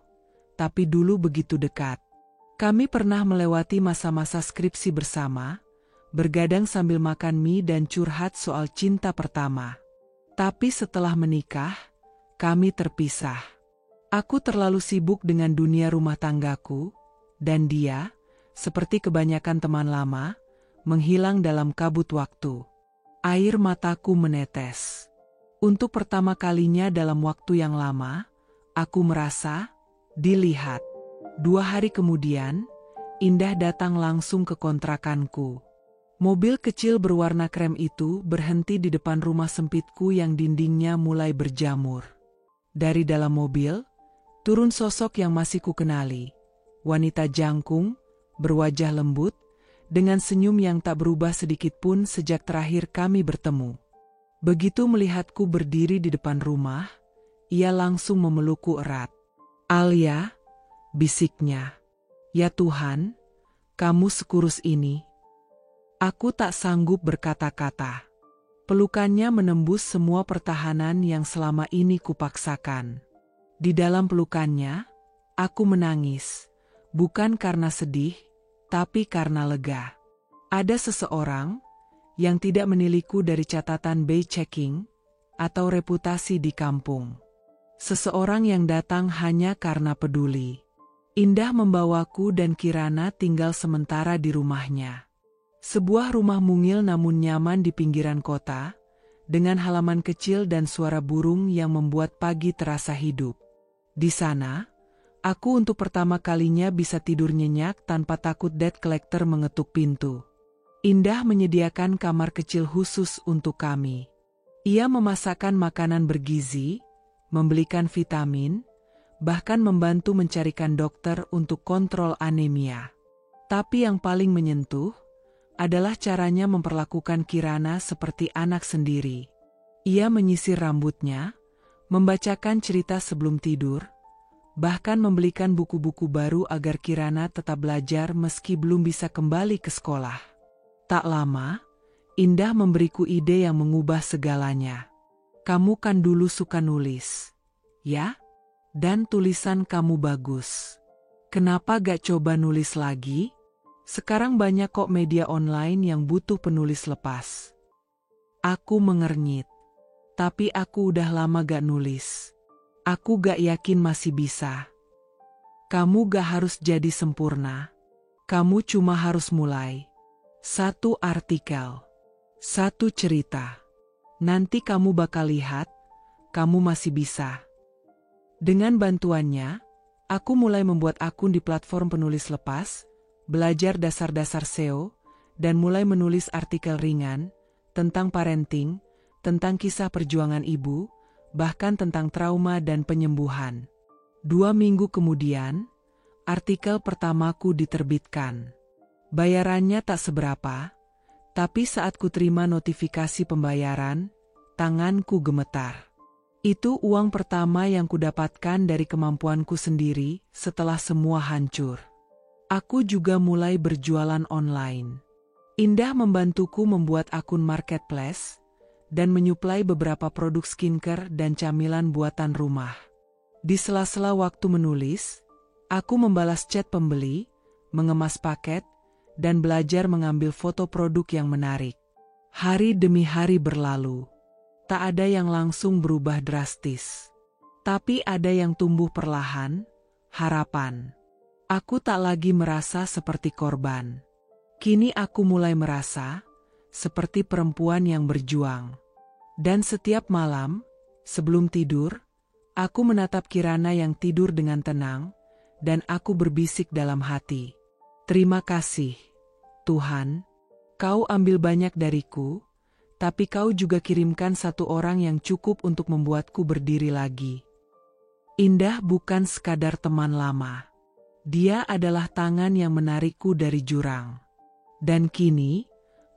Tapi dulu begitu dekat. Kami pernah melewati masa-masa skripsi bersama, bergadang sambil makan mie dan curhat soal cinta pertama. Tapi setelah menikah, kami terpisah. Aku terlalu sibuk dengan dunia rumah tanggaku, dan dia, seperti kebanyakan teman lama, menghilang dalam kabut waktu. Air mataku menetes. Untuk pertama kalinya dalam waktu yang lama, aku merasa dilihat. 2 hari kemudian, Indah datang langsung ke kontrakanku. Mobil kecil berwarna krem itu berhenti di depan rumah sempitku yang dindingnya mulai berjamur. Dari dalam mobil, turun sosok yang masih kukenali. Wanita jangkung, berwajah lembut, dengan senyum yang tak berubah sedikit pun sejak terakhir kami bertemu. Begitu melihatku berdiri di depan rumah, ia langsung memelukku erat. Alia, bisiknya. Ya Tuhan, kamu sekurus ini. Aku tak sanggup berkata-kata. Pelukannya menembus semua pertahanan yang selama ini kupaksakan. Di dalam pelukannya, aku menangis. Bukan karena sedih, tapi karena lega. Ada seseorang yang tidak menilaiku dari catatan by checking atau reputasi di kampung. Seseorang yang datang hanya karena peduli. Indah membawaku dan Kirana tinggal sementara di rumahnya. Sebuah rumah mungil namun nyaman di pinggiran kota, dengan halaman kecil dan suara burung yang membuat pagi terasa hidup. Di sana, aku untuk pertama kalinya bisa tidur nyenyak tanpa takut debt collector mengetuk pintu. Indah menyediakan kamar kecil khusus untuk kami. Ia memasakkan makanan bergizi, membelikan vitamin, bahkan membantu mencarikan dokter untuk kontrol anemia. Tapi yang paling menyentuh adalah caranya memperlakukan Kirana seperti anak sendiri. Ia menyisir rambutnya, membacakan cerita sebelum tidur, bahkan membelikan buku-buku baru agar Kirana tetap belajar meski belum bisa kembali ke sekolah. Tak lama, Indah memberiku ide yang mengubah segalanya. Kamu kan dulu suka nulis, ya? Dan tulisan kamu bagus. Kenapa gak coba nulis lagi? Sekarang banyak kok media online yang butuh penulis lepas. Aku mengernyit. Tapi aku udah lama gak nulis. Aku gak yakin masih bisa. Kamu gak harus jadi sempurna. Kamu cuma harus mulai. 1 artikel. 1 cerita. Nanti kamu bakal lihat, kamu masih bisa. Dengan bantuannya, aku mulai membuat akun di platform penulis lepas, belajar dasar-dasar SEO, dan mulai menulis artikel ringan tentang parenting, tentang kisah perjuangan ibu, bahkan tentang trauma dan penyembuhan. 2 minggu kemudian, artikel pertamaku diterbitkan. Bayarannya tak seberapa, tapi saat ku terima notifikasi pembayaran, tanganku gemetar. Itu uang pertama yang kudapatkan dari kemampuanku sendiri setelah semua hancur. Aku juga mulai berjualan online. Indah membantuku membuat akun marketplace dan menyuplai beberapa produk skincare dan camilan buatan rumah. Di sela-sela waktu menulis, aku membalas chat pembeli, mengemas paket, dan belajar mengambil foto produk yang menarik. Hari demi hari berlalu. Tak ada yang langsung berubah drastis. Tapi ada yang tumbuh perlahan, harapan. Aku tak lagi merasa seperti korban. Kini aku mulai merasa seperti perempuan yang berjuang. Dan setiap malam, sebelum tidur, aku menatap Kirana yang tidur dengan tenang, dan aku berbisik dalam hati. Terima kasih, Tuhan. Kau ambil banyak dariku, tapi kau juga kirimkan 1 orang yang cukup untuk membuatku berdiri lagi. Indah bukan sekadar teman lama. Dia adalah tangan yang menarikku dari jurang. Dan kini,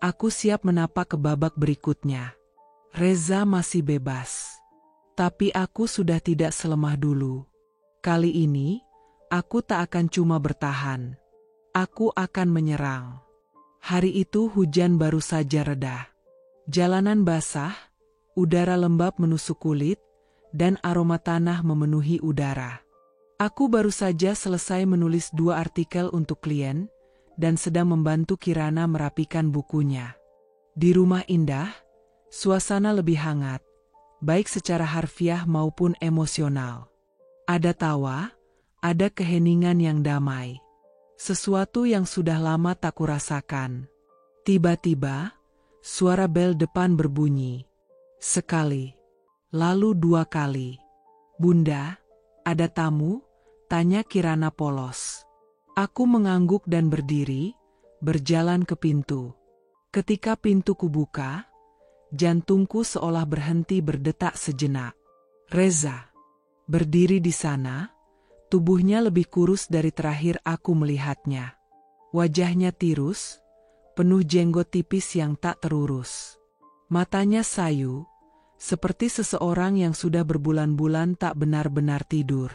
aku siap menapak ke babak berikutnya. Reza masih bebas. Tapi aku sudah tidak selemah dulu. Kali ini, aku tak akan cuma bertahan. Aku akan menyerang. Hari itu hujan baru saja reda. Jalanan basah, udara lembab menusuk kulit, dan aroma tanah memenuhi udara. Aku baru saja selesai menulis 2 artikel untuk klien, dan sedang membantu Kirana merapikan bukunya. Di rumah Indah, suasana lebih hangat, baik secara harfiah maupun emosional. Ada tawa, ada keheningan yang damai. Sesuatu yang sudah lama tak kurasakan. Tiba-tiba, suara bel depan berbunyi. Sekali, lalu 2 kali. Bunda, ada tamu? Tanya Kirana polos. Aku mengangguk dan berdiri, berjalan ke pintu. Ketika pintu kubuka, jantungku seolah berhenti berdetak sejenak. Reza, berdiri di sana, tubuhnya lebih kurus dari terakhir aku melihatnya. Wajahnya tirus, penuh jenggot tipis yang tak terurus. Matanya sayu, seperti seseorang yang sudah berbulan-bulan tak benar-benar tidur.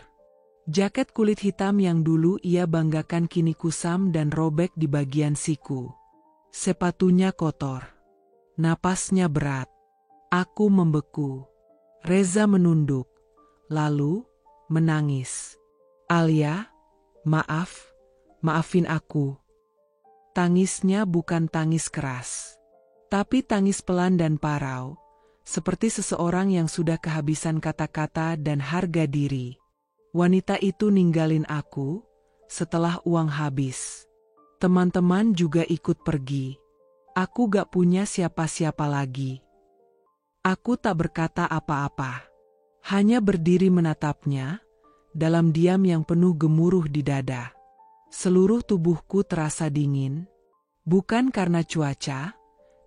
Jaket kulit hitam yang dulu ia banggakan kini kusam dan robek di bagian siku. Sepatunya kotor. Napasnya berat. Aku membeku. Reza menunduk, lalu menangis. Alia, maafin aku. Tangisnya bukan tangis keras, tapi tangis pelan dan parau, seperti seseorang yang sudah kehabisan kata-kata dan harga diri. Wanita itu ninggalin aku setelah uang habis. Teman-teman juga ikut pergi. Aku gak punya siapa-siapa lagi. Aku tak berkata apa-apa, hanya berdiri menatapnya, dalam diam yang penuh gemuruh di dada. Seluruh tubuhku terasa dingin, Bukan karena cuaca,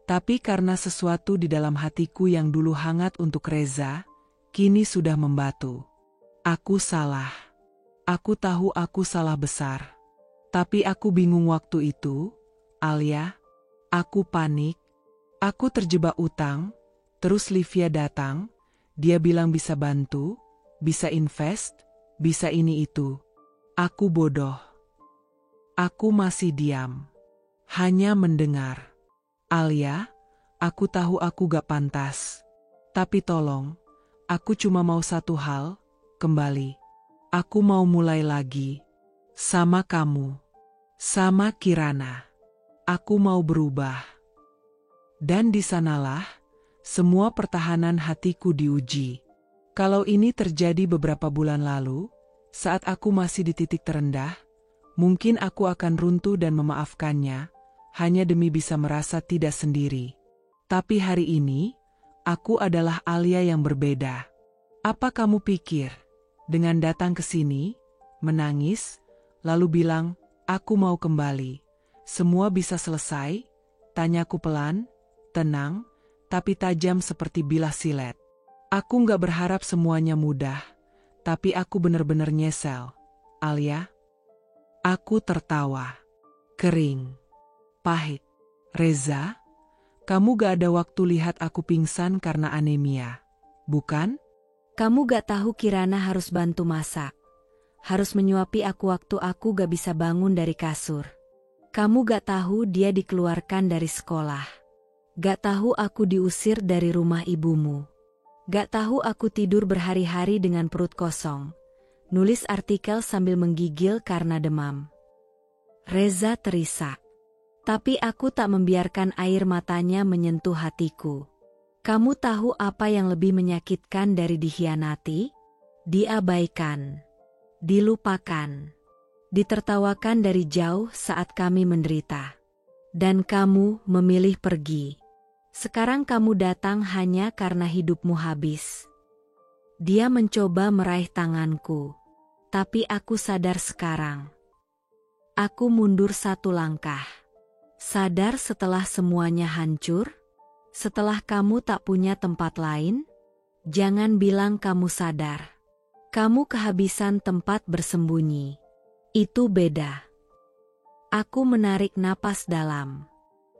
tapi karena sesuatu di dalam hatiku yang dulu hangat untuk Reza, kini sudah membatu. Aku salah. Aku tahu aku salah besar. Tapi aku bingung waktu itu, Alia. Aku panik. Aku terjebak utang. Terus Livia datang. Dia bilang bisa bantu, bisa invest, bisa ini itu. Aku bodoh. Aku masih diam. Hanya mendengar. Alia, aku tahu aku gak pantas. Tapi tolong, aku cuma mau satu hal, kembali. Aku mau mulai lagi. Sama kamu. Sama Kirana. Aku mau berubah. Dan di sanalah, semua pertahanan hatiku diuji. Kalau ini terjadi beberapa bulan lalu, saat aku masih di titik terendah, mungkin aku akan runtuh dan memaafkannya, hanya demi bisa merasa tidak sendiri. Tapi hari ini, aku adalah Alia yang berbeda. Apa kamu pikir, dengan datang ke sini, menangis, lalu bilang, aku mau kembali, semua bisa selesai? Tanyaku pelan, tenang, tapi tajam seperti bilah silet. Aku gak berharap semuanya mudah, tapi aku benar-benar nyesel. Alia? Aku tertawa. Kering. Pahit. Reza, kamu gak ada waktu lihat aku pingsan karena anemia, bukan? Kamu gak tahu Kirana harus bantu masak. Harus menyuapi aku waktu aku gak bisa bangun dari kasur. Kamu gak tahu dia dikeluarkan dari sekolah. Gak tahu aku diusir dari rumah ibumu. Gak tahu aku tidur berhari-hari dengan perut kosong. Nulis artikel sambil menggigil karena demam. Reza terisak. Tapi aku tak membiarkan air matanya menyentuh hatiku. Kamu tahu apa yang lebih menyakitkan dari dikhianati? Diabaikan. Dilupakan. Ditertawakan dari jauh saat kami menderita. Dan kamu memilih pergi. Sekarang kamu datang hanya karena hidupmu habis. Dia mencoba meraih tanganku. Tapi aku sadar sekarang. Aku mundur satu langkah. Sadar setelah semuanya hancur? Setelah kamu tak punya tempat lain? Jangan bilang kamu sadar. Kamu kehabisan tempat bersembunyi. Itu beda. Aku menarik napas dalam.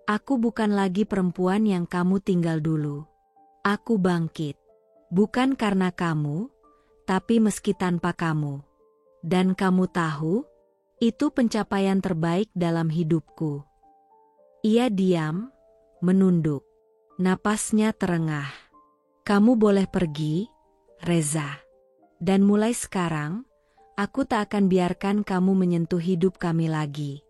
Aku bukan lagi perempuan yang kamu tinggal dulu. Aku bangkit. Bukan karena kamu, tapi meski tanpa kamu. Dan kamu tahu, itu pencapaian terbaik dalam hidupku. Ia diam, menunduk. Napasnya terengah. Kamu boleh pergi, Reza. Dan mulai sekarang, aku tak akan biarkan kamu menyentuh hidup kami lagi.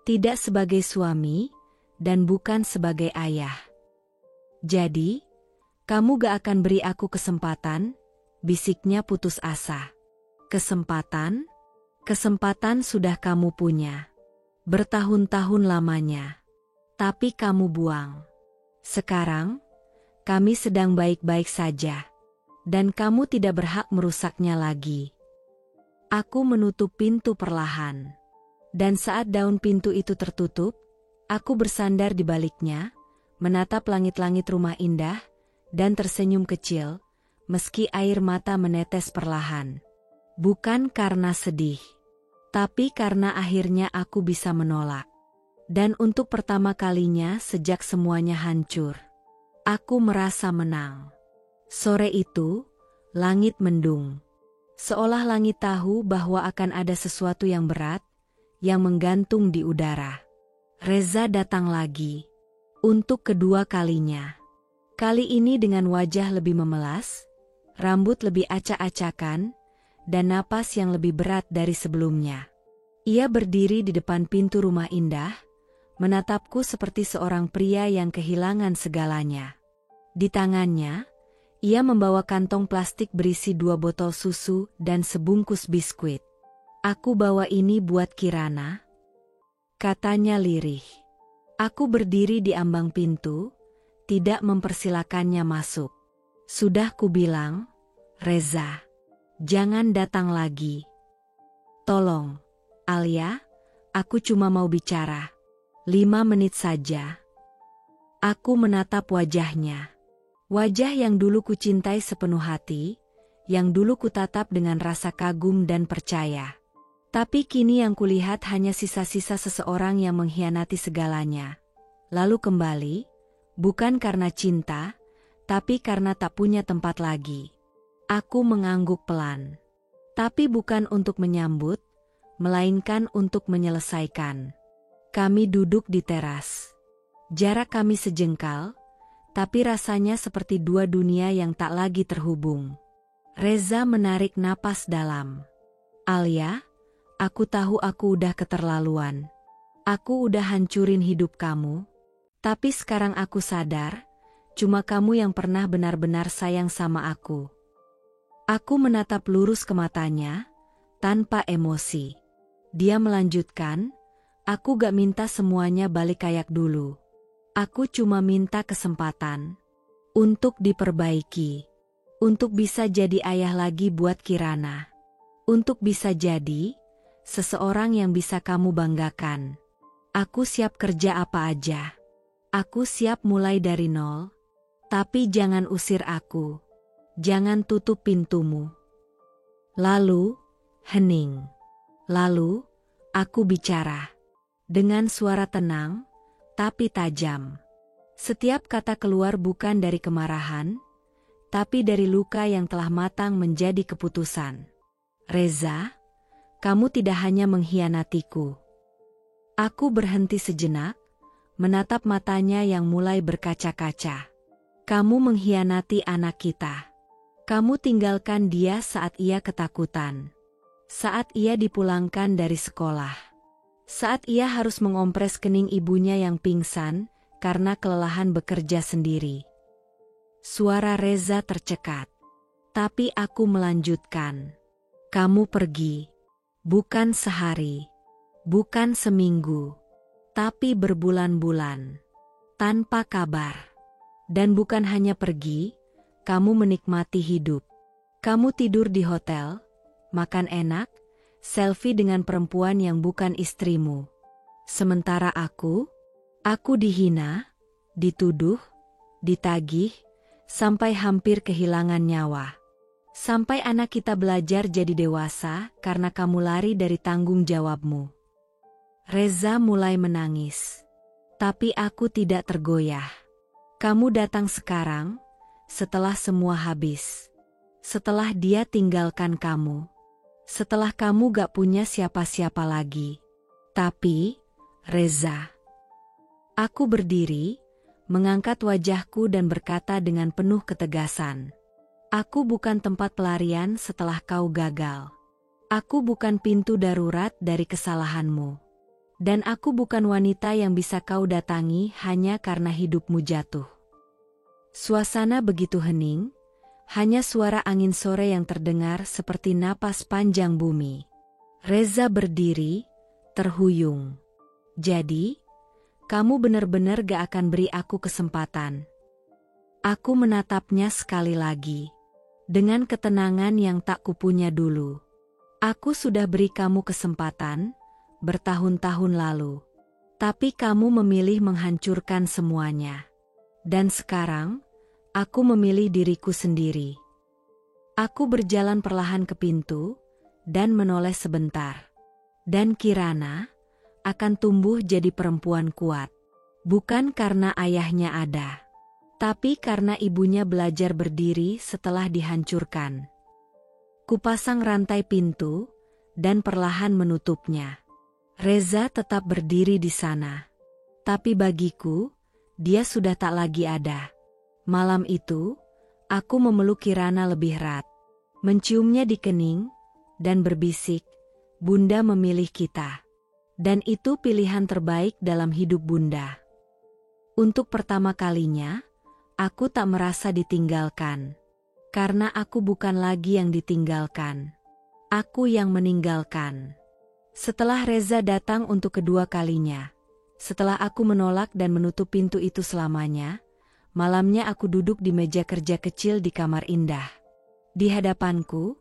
Tidak sebagai suami, dan bukan sebagai ayah. Jadi, kamu gak akan beri aku kesempatan, bisiknya putus asa. Kesempatan? Kesempatan sudah kamu punya. Bertahun-tahun lamanya. Tapi kamu buang. Sekarang, kami sedang baik-baik saja. Dan kamu tidak berhak merusaknya lagi. Aku menutup pintu perlahan. Dan saat daun pintu itu tertutup, aku bersandar di baliknya, menatap langit-langit rumah indah, dan tersenyum kecil, meski air mata menetes perlahan. Bukan karena sedih, tapi karena akhirnya aku bisa menolak. Dan untuk pertama kalinya sejak semuanya hancur, aku merasa menang. Sore itu, langit mendung. Seolah langit tahu bahwa akan ada sesuatu yang berat, yang menggantung di udara. Reza datang lagi. Untuk kedua kalinya. Kali ini dengan wajah lebih memelas, rambut lebih acak-acakan, dan napas yang lebih berat dari sebelumnya. Ia berdiri di depan pintu rumah indah, menatapku seperti seorang pria yang kehilangan segalanya. Di tangannya, ia membawa kantong plastik berisi 2 botol susu dan sebungkus biskuit. Aku bawa ini buat Kirana, katanya lirih. Aku berdiri di ambang pintu, tidak mempersilakannya masuk. Sudah kubilang, Reza, jangan datang lagi. Tolong, Alia, aku cuma mau bicara. 5 menit saja. Aku menatap wajahnya. Wajah yang dulu kucintai sepenuh hati, yang dulu kutatap dengan rasa kagum dan percaya. Tapi kini yang kulihat hanya sisa-sisa seseorang yang mengkhianati segalanya. Lalu kembali, bukan karena cinta, tapi karena tak punya tempat lagi. Aku mengangguk pelan. Tapi bukan untuk menyambut, melainkan untuk menyelesaikan. Kami duduk di teras. Jarak kami sejengkal, tapi rasanya seperti dua dunia yang tak lagi terhubung. Reza menarik napas dalam. Alia, aku tahu aku udah keterlaluan. Aku udah hancurin hidup kamu. Tapi sekarang aku sadar, cuma kamu yang pernah benar-benar sayang sama aku. Aku menatap lurus ke matanya, tanpa emosi. Dia melanjutkan, aku gak minta semuanya balik kayak dulu. Aku cuma minta kesempatan untuk diperbaiki, untuk bisa jadi ayah lagi buat Kirana, untuk bisa jadi seseorang yang bisa kamu banggakan. Aku siap kerja apa aja. Aku siap mulai dari nol, tapi jangan usir aku. Jangan tutup pintumu. Lalu, hening. Lalu, aku bicara dengan suara tenang, tapi tajam. Setiap kata keluar bukan dari kemarahan, tapi dari luka yang telah matang menjadi keputusan. Reza, kamu tidak hanya mengkhianatiku. Aku berhenti sejenak, menatap matanya yang mulai berkaca-kaca. Kamu mengkhianati anak kita. Kamu tinggalkan dia saat ia ketakutan. Saat ia dipulangkan dari sekolah. Saat ia harus mengompres kening ibunya yang pingsan karena kelelahan bekerja sendiri. Suara Reza tercekat. Tapi aku melanjutkan. Kamu pergi. Bukan sehari. Bukan seminggu. Tapi berbulan-bulan. Tanpa kabar. Dan bukan hanya pergi, kamu menikmati hidup. Kamu tidur di hotel, makan enak, selfie dengan perempuan yang bukan istrimu. Sementara aku dihina, dituduh, ditagih, sampai hampir kehilangan nyawa. Sampai anak kita belajar jadi dewasa karena kamu lari dari tanggung jawabmu. Reza mulai menangis. Tapi aku tidak tergoyah. Kamu datang sekarang, setelah semua habis. Setelah dia tinggalkan kamu. Setelah kamu gak punya siapa-siapa lagi. Tapi, Reza. Aku berdiri, mengangkat wajahku dan berkata dengan penuh ketegasan. Aku bukan tempat pelarian setelah kau gagal. Aku bukan pintu darurat dari kesalahanmu. Dan aku bukan wanita yang bisa kau datangi hanya karena hidupmu jatuh. Suasana begitu hening, hanya suara angin sore yang terdengar seperti napas panjang bumi. Reza berdiri, terhuyung. Jadi, kamu benar-benar gak akan beri aku kesempatan. Aku menatapnya sekali lagi. Dengan ketenangan yang tak kupunya dulu. Aku sudah beri kamu kesempatan, bertahun-tahun lalu. Tapi kamu memilih menghancurkan semuanya. Dan sekarang, aku memilih diriku sendiri. Aku berjalan perlahan ke pintu, dan menoleh sebentar. Dan Kirana akan tumbuh jadi perempuan kuat. Bukan karena ayahnya ada. Tapi karena ibunya belajar berdiri setelah dihancurkan. Kupasang rantai pintu, dan perlahan menutupnya. Reza tetap berdiri di sana. Tapi bagiku, dia sudah tak lagi ada. Malam itu, aku memeluk Kirana lebih erat. Menciumnya di kening, dan berbisik, Bunda memilih kita. Dan itu pilihan terbaik dalam hidup Bunda. Untuk pertama kalinya, aku tak merasa ditinggalkan. Karena aku bukan lagi yang ditinggalkan. Aku yang meninggalkan. Setelah Reza datang untuk kedua kalinya. Setelah aku menolak dan menutup pintu itu selamanya, malamnya aku duduk di meja kerja kecil di kamar indah. Di hadapanku,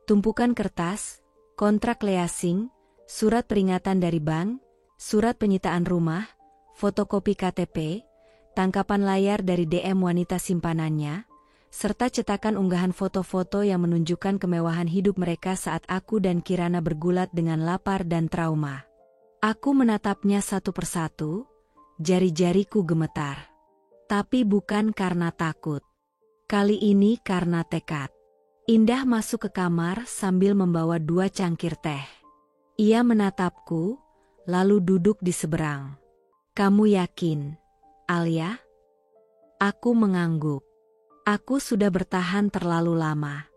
tumpukan kertas, kontrak leasing, surat peringatan dari bank, surat penyitaan rumah, fotokopi KTP, tangkapan layar dari DM wanita simpanannya, serta cetakan unggahan foto-foto yang menunjukkan kemewahan hidup mereka saat aku dan Kirana bergulat dengan lapar dan trauma. Aku menatapnya satu persatu, jari-jariku gemetar. Tapi bukan karena takut. Kali ini karena tekad. Indah masuk ke kamar sambil membawa 2 cangkir teh. Ia menatapku, lalu duduk di seberang. "Kamu yakin, Alia?" Aku mengangguk. Aku sudah bertahan terlalu lama.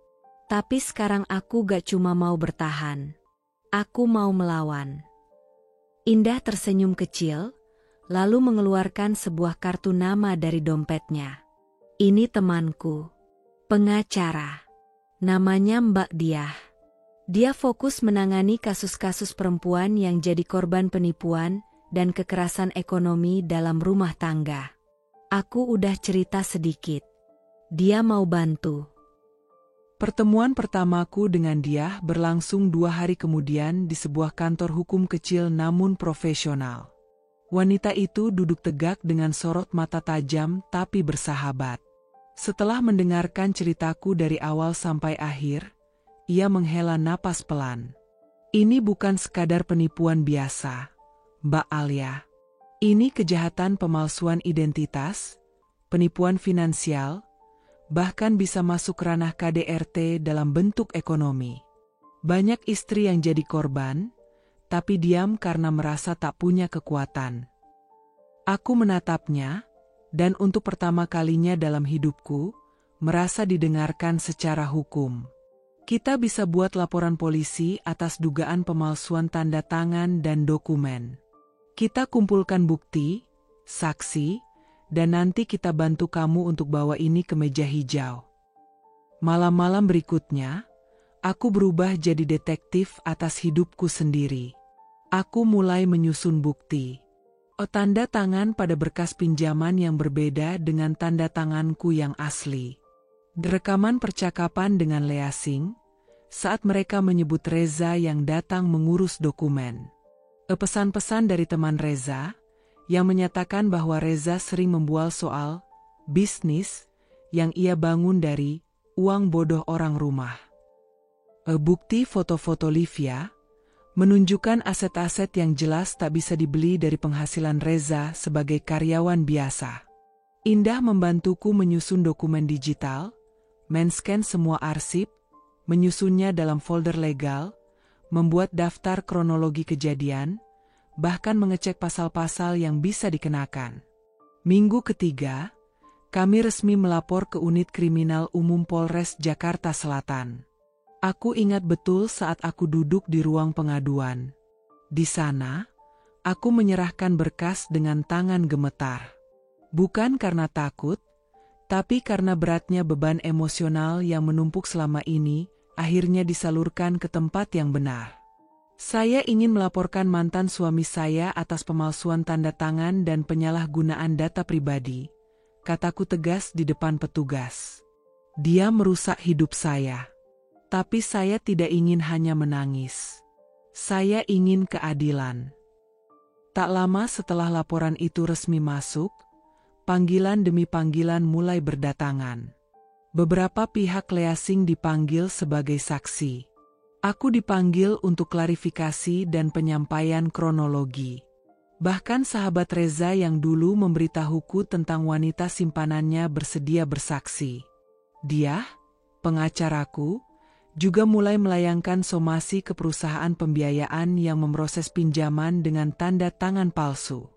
Tapi sekarang aku gak cuma mau bertahan. Aku mau melawan. Indah tersenyum kecil, lalu mengeluarkan sebuah kartu nama dari dompetnya. "Ini temanku, pengacara. Namanya Mbak Diah. Dia fokus menangani kasus-kasus perempuan yang jadi korban penipuan dan kekerasan ekonomi dalam rumah tangga. Aku udah cerita sedikit. Dia mau bantu." Pertemuan pertamaku dengan Diah berlangsung 2 hari kemudian di sebuah kantor hukum kecil namun profesional. Wanita itu duduk tegak dengan sorot mata tajam tapi bersahabat. Setelah mendengarkan ceritaku dari awal sampai akhir, ia menghela napas pelan. "Ini bukan sekadar penipuan biasa, Mbak Alia. Ini kejahatan pemalsuan identitas, penipuan finansial, bahkan bisa masuk ranah KDRT dalam bentuk ekonomi. Banyak istri yang jadi korban, tapi diam karena merasa tak punya kekuatan." Aku menatapnya, dan untuk pertama kalinya dalam hidupku, merasa didengarkan secara hukum. Kita bisa buat laporan polisi atas dugaan pemalsuan tanda tangan dan dokumen. Kita kumpulkan bukti, saksi, dan nanti kita bantu kamu untuk bawa ini ke meja hijau. Malam-malam berikutnya, aku berubah jadi detektif atas hidupku sendiri. Aku mulai menyusun bukti. Tanda tangan pada berkas pinjaman yang berbeda dengan tanda tanganku yang asli. Rekaman percakapan dengan Lea Singh saat mereka menyebut Reza yang datang mengurus dokumen. Pesan-pesan dari teman Reza yang menyatakan bahwa Reza sering membual soal bisnis yang ia bangun dari uang bodoh orang rumah. Bukti foto-foto Livia menunjukkan aset-aset yang jelas tak bisa dibeli dari penghasilan Reza sebagai karyawan biasa. Indah membantuku menyusun dokumen digital, men-scan semua arsip, menyusunnya dalam folder legal, membuat daftar kronologi kejadian, bahkan mengecek pasal-pasal yang bisa dikenakan. Minggu ketiga, kami resmi melapor ke Unit Kriminal Umum Polres Jakarta Selatan. Aku ingat betul saat aku duduk di ruang pengaduan. Di sana, aku menyerahkan berkas dengan tangan gemetar. Bukan karena takut, tapi karena beratnya beban emosional yang menumpuk selama ini akhirnya disalurkan ke tempat yang benar. "Saya ingin melaporkan mantan suami saya atas pemalsuan tanda tangan dan penyalahgunaan data pribadi," kataku tegas di depan petugas. "Dia merusak hidup saya. Tapi saya tidak ingin hanya menangis. Saya ingin keadilan." Tak lama setelah laporan itu resmi masuk, panggilan demi panggilan mulai berdatangan. Beberapa pihak Lea Singh dipanggil sebagai saksi. Aku dipanggil untuk klarifikasi dan penyampaian kronologi. Bahkan sahabat Reza yang dulu memberitahuku tentang wanita simpanannya bersedia bersaksi. Dia, pengacaraku, juga mulai melayangkan somasi ke perusahaan pembiayaan yang memproses pinjaman dengan tanda tangan palsu.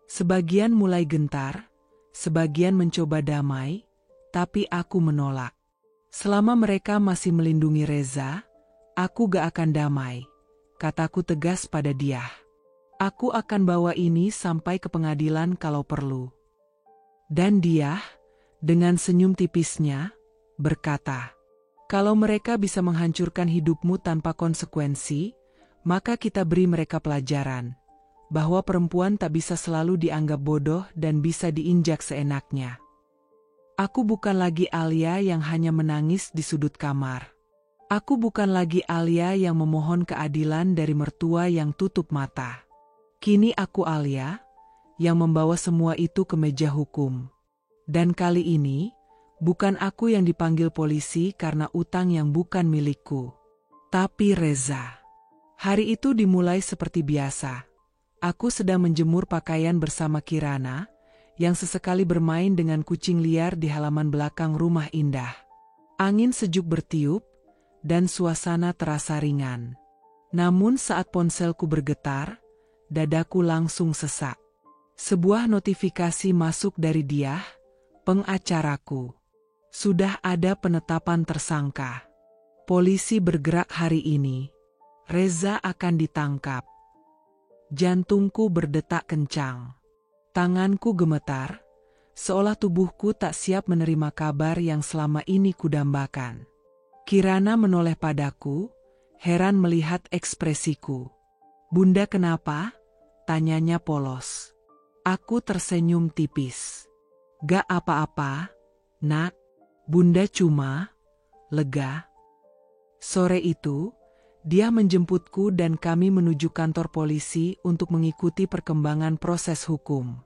Sebagian mulai gentar, sebagian mencoba damai, tapi aku menolak. Selama mereka masih melindungi Reza, aku gak akan damai, kataku tegas pada dia. Aku akan bawa ini sampai ke pengadilan kalau perlu. Dan dia, dengan senyum tipisnya, berkata, "Kalau mereka bisa menghancurkan hidupmu tanpa konsekuensi, maka kita beri mereka pelajaran, bahwa perempuan tak bisa selalu dianggap bodoh dan bisa diinjak seenaknya." Aku bukan lagi Alia yang hanya menangis di sudut kamar. Aku bukan lagi Alia yang memohon keadilan dari mertua yang tutup mata. Kini aku Alia, yang membawa semua itu ke meja hukum. Dan kali ini, bukan aku yang dipanggil polisi karena utang yang bukan milikku, tapi Reza. Hari itu dimulai seperti biasa. Aku sedang menjemur pakaian bersama Kirana, yang sesekali bermain dengan kucing liar di halaman belakang rumah indah. Angin sejuk bertiup, dan suasana terasa ringan. Namun saat ponselku bergetar, dadaku langsung sesak. Sebuah notifikasi masuk dari dia, pengacaraku. Sudah ada penetapan tersangka. Polisi bergerak hari ini. Reza akan ditangkap. Jantungku berdetak kencang. Tanganku gemetar, seolah tubuhku tak siap menerima kabar yang selama ini kudambakan. Kirana menoleh padaku, heran melihat ekspresiku. "Bunda kenapa?" tanyanya polos. Aku tersenyum tipis. "Gak apa-apa, Nak. Bunda cuma lega." Sore itu, dia menjemputku dan kami menuju kantor polisi untuk mengikuti perkembangan proses hukum.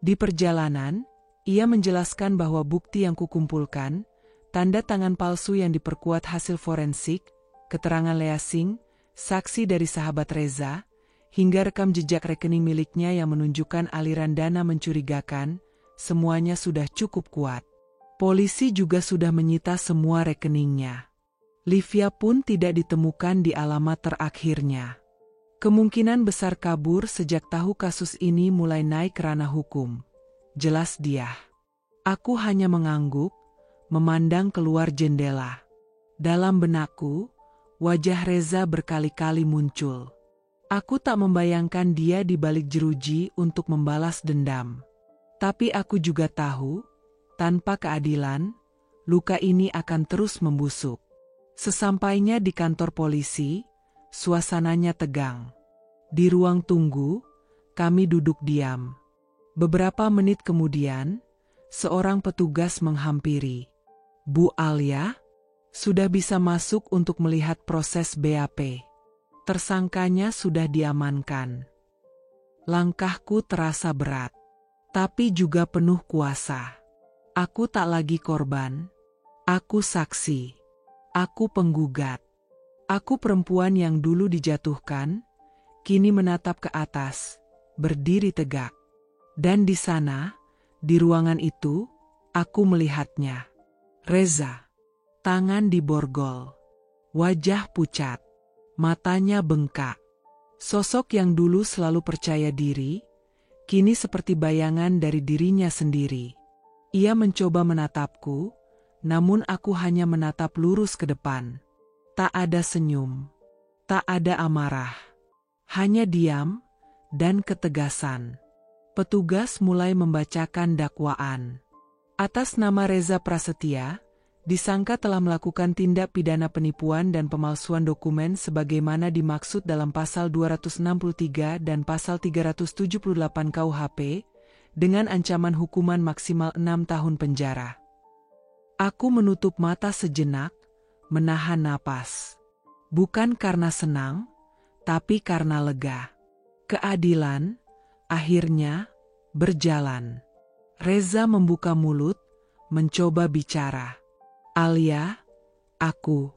Di perjalanan, ia menjelaskan bahwa bukti yang kukumpulkan, tanda tangan palsu yang diperkuat hasil forensik, keterangan Leasing, saksi dari sahabat Reza, hingga rekam jejak rekening miliknya yang menunjukkan aliran dana mencurigakan, semuanya sudah cukup kuat. Polisi juga sudah menyita semua rekeningnya. Livia pun tidak ditemukan di alamat terakhirnya. Kemungkinan besar kabur sejak tahu kasus ini mulai naik ranah hukum. Jelas dia. Aku hanya mengangguk, memandang keluar jendela. Dalam benakku, wajah Reza berkali-kali muncul. Aku tak membayangkan dia di balik jeruji untuk membalas dendam. Tapi aku juga tahu, tanpa keadilan, luka ini akan terus membusuk. Sesampainya di kantor polisi, suasananya tegang. Di ruang tunggu, kami duduk diam. Beberapa menit kemudian, seorang petugas menghampiri. "Bu Alia, sudah bisa masuk untuk melihat proses BAP. Tersangkanya sudah diamankan." Langkahku terasa berat, tapi juga penuh kuasa. Aku tak lagi korban. Aku saksi. Aku penggugat. Aku perempuan yang dulu dijatuhkan, kini menatap ke atas, berdiri tegak. Dan di sana, di ruangan itu, aku melihatnya. Reza. Tangan diborgol. Wajah pucat. Matanya bengkak. Sosok yang dulu selalu percaya diri, kini seperti bayangan dari dirinya sendiri. Ia mencoba menatapku, namun aku hanya menatap lurus ke depan. Tak ada senyum, tak ada amarah, hanya diam dan ketegasan. Petugas mulai membacakan dakwaan. Atas nama Reza Prasetya, disangka telah melakukan tindak pidana penipuan dan pemalsuan dokumen sebagaimana dimaksud dalam pasal 263 dan pasal 378 KUHP, dengan ancaman hukuman maksimal 6 tahun penjara. Aku menutup mata sejenak, menahan napas. Bukan karena senang, tapi karena lega. Keadilan, akhirnya, berjalan. Reza membuka mulut, mencoba bicara. "Alia, aku."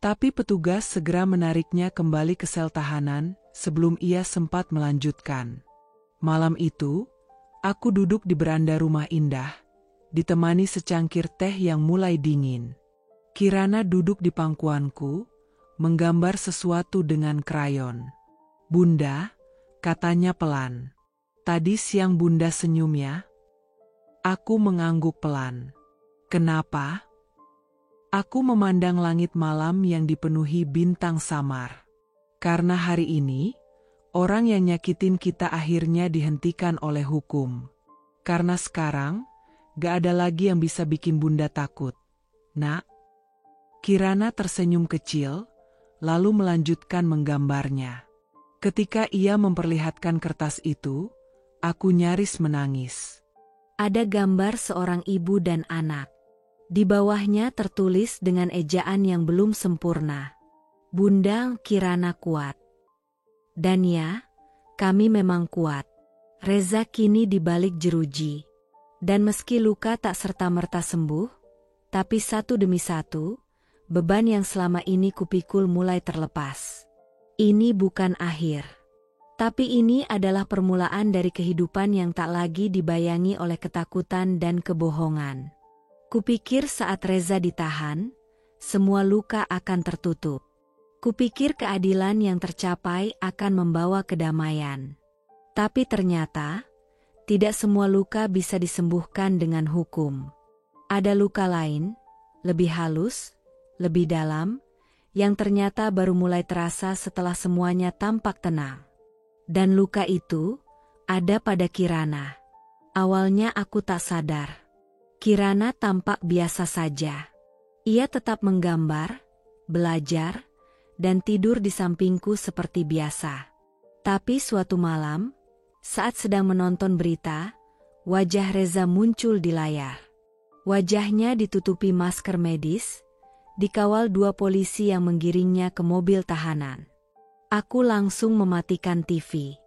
Tapi petugas segera menariknya kembali ke sel tahanan sebelum ia sempat melanjutkan. Malam itu, aku duduk di beranda rumah indah, ditemani secangkir teh yang mulai dingin. Kirana duduk di pangkuanku, menggambar sesuatu dengan krayon. "Bunda," katanya pelan. "Tadi siang Bunda senyum ya?" Aku mengangguk pelan. "Kenapa?" Aku memandang langit malam yang dipenuhi bintang samar. Karena hari ini, orang yang nyakitin kita akhirnya dihentikan oleh hukum. Karena sekarang, gak ada lagi yang bisa bikin Bunda takut. Nak. Kirana tersenyum kecil, lalu melanjutkan menggambarnya. Ketika ia memperlihatkan kertas itu, aku nyaris menangis. Ada gambar seorang ibu dan anak. Di bawahnya tertulis dengan ejaan yang belum sempurna. "Bunda Kirana kuat." Dan ya, kami memang kuat. Reza kini di balik jeruji. Dan meski luka tak serta-merta sembuh, tapi satu demi satu, beban yang selama ini kupikul mulai terlepas. Ini bukan akhir. Tapi ini adalah permulaan dari kehidupan yang tak lagi dibayangi oleh ketakutan dan kebohongan. Kupikir saat Reza ditahan, semua luka akan tertutup. Kupikir keadilan yang tercapai akan membawa kedamaian. Tapi ternyata, tidak semua luka bisa disembuhkan dengan hukum. Ada luka lain, lebih halus, lebih dalam, yang ternyata baru mulai terasa setelah semuanya tampak tenang. Dan luka itu ada pada Kirana. Awalnya aku tak sadar. Kirana tampak biasa saja. Ia tetap menggambar, belajar, dan tidur di sampingku seperti biasa. Tapi suatu malam, saat sedang menonton berita, wajah Reza muncul di layar. Wajahnya ditutupi masker medis, dikawal 2 polisi yang menggiringnya ke mobil tahanan. Aku langsung mematikan TV.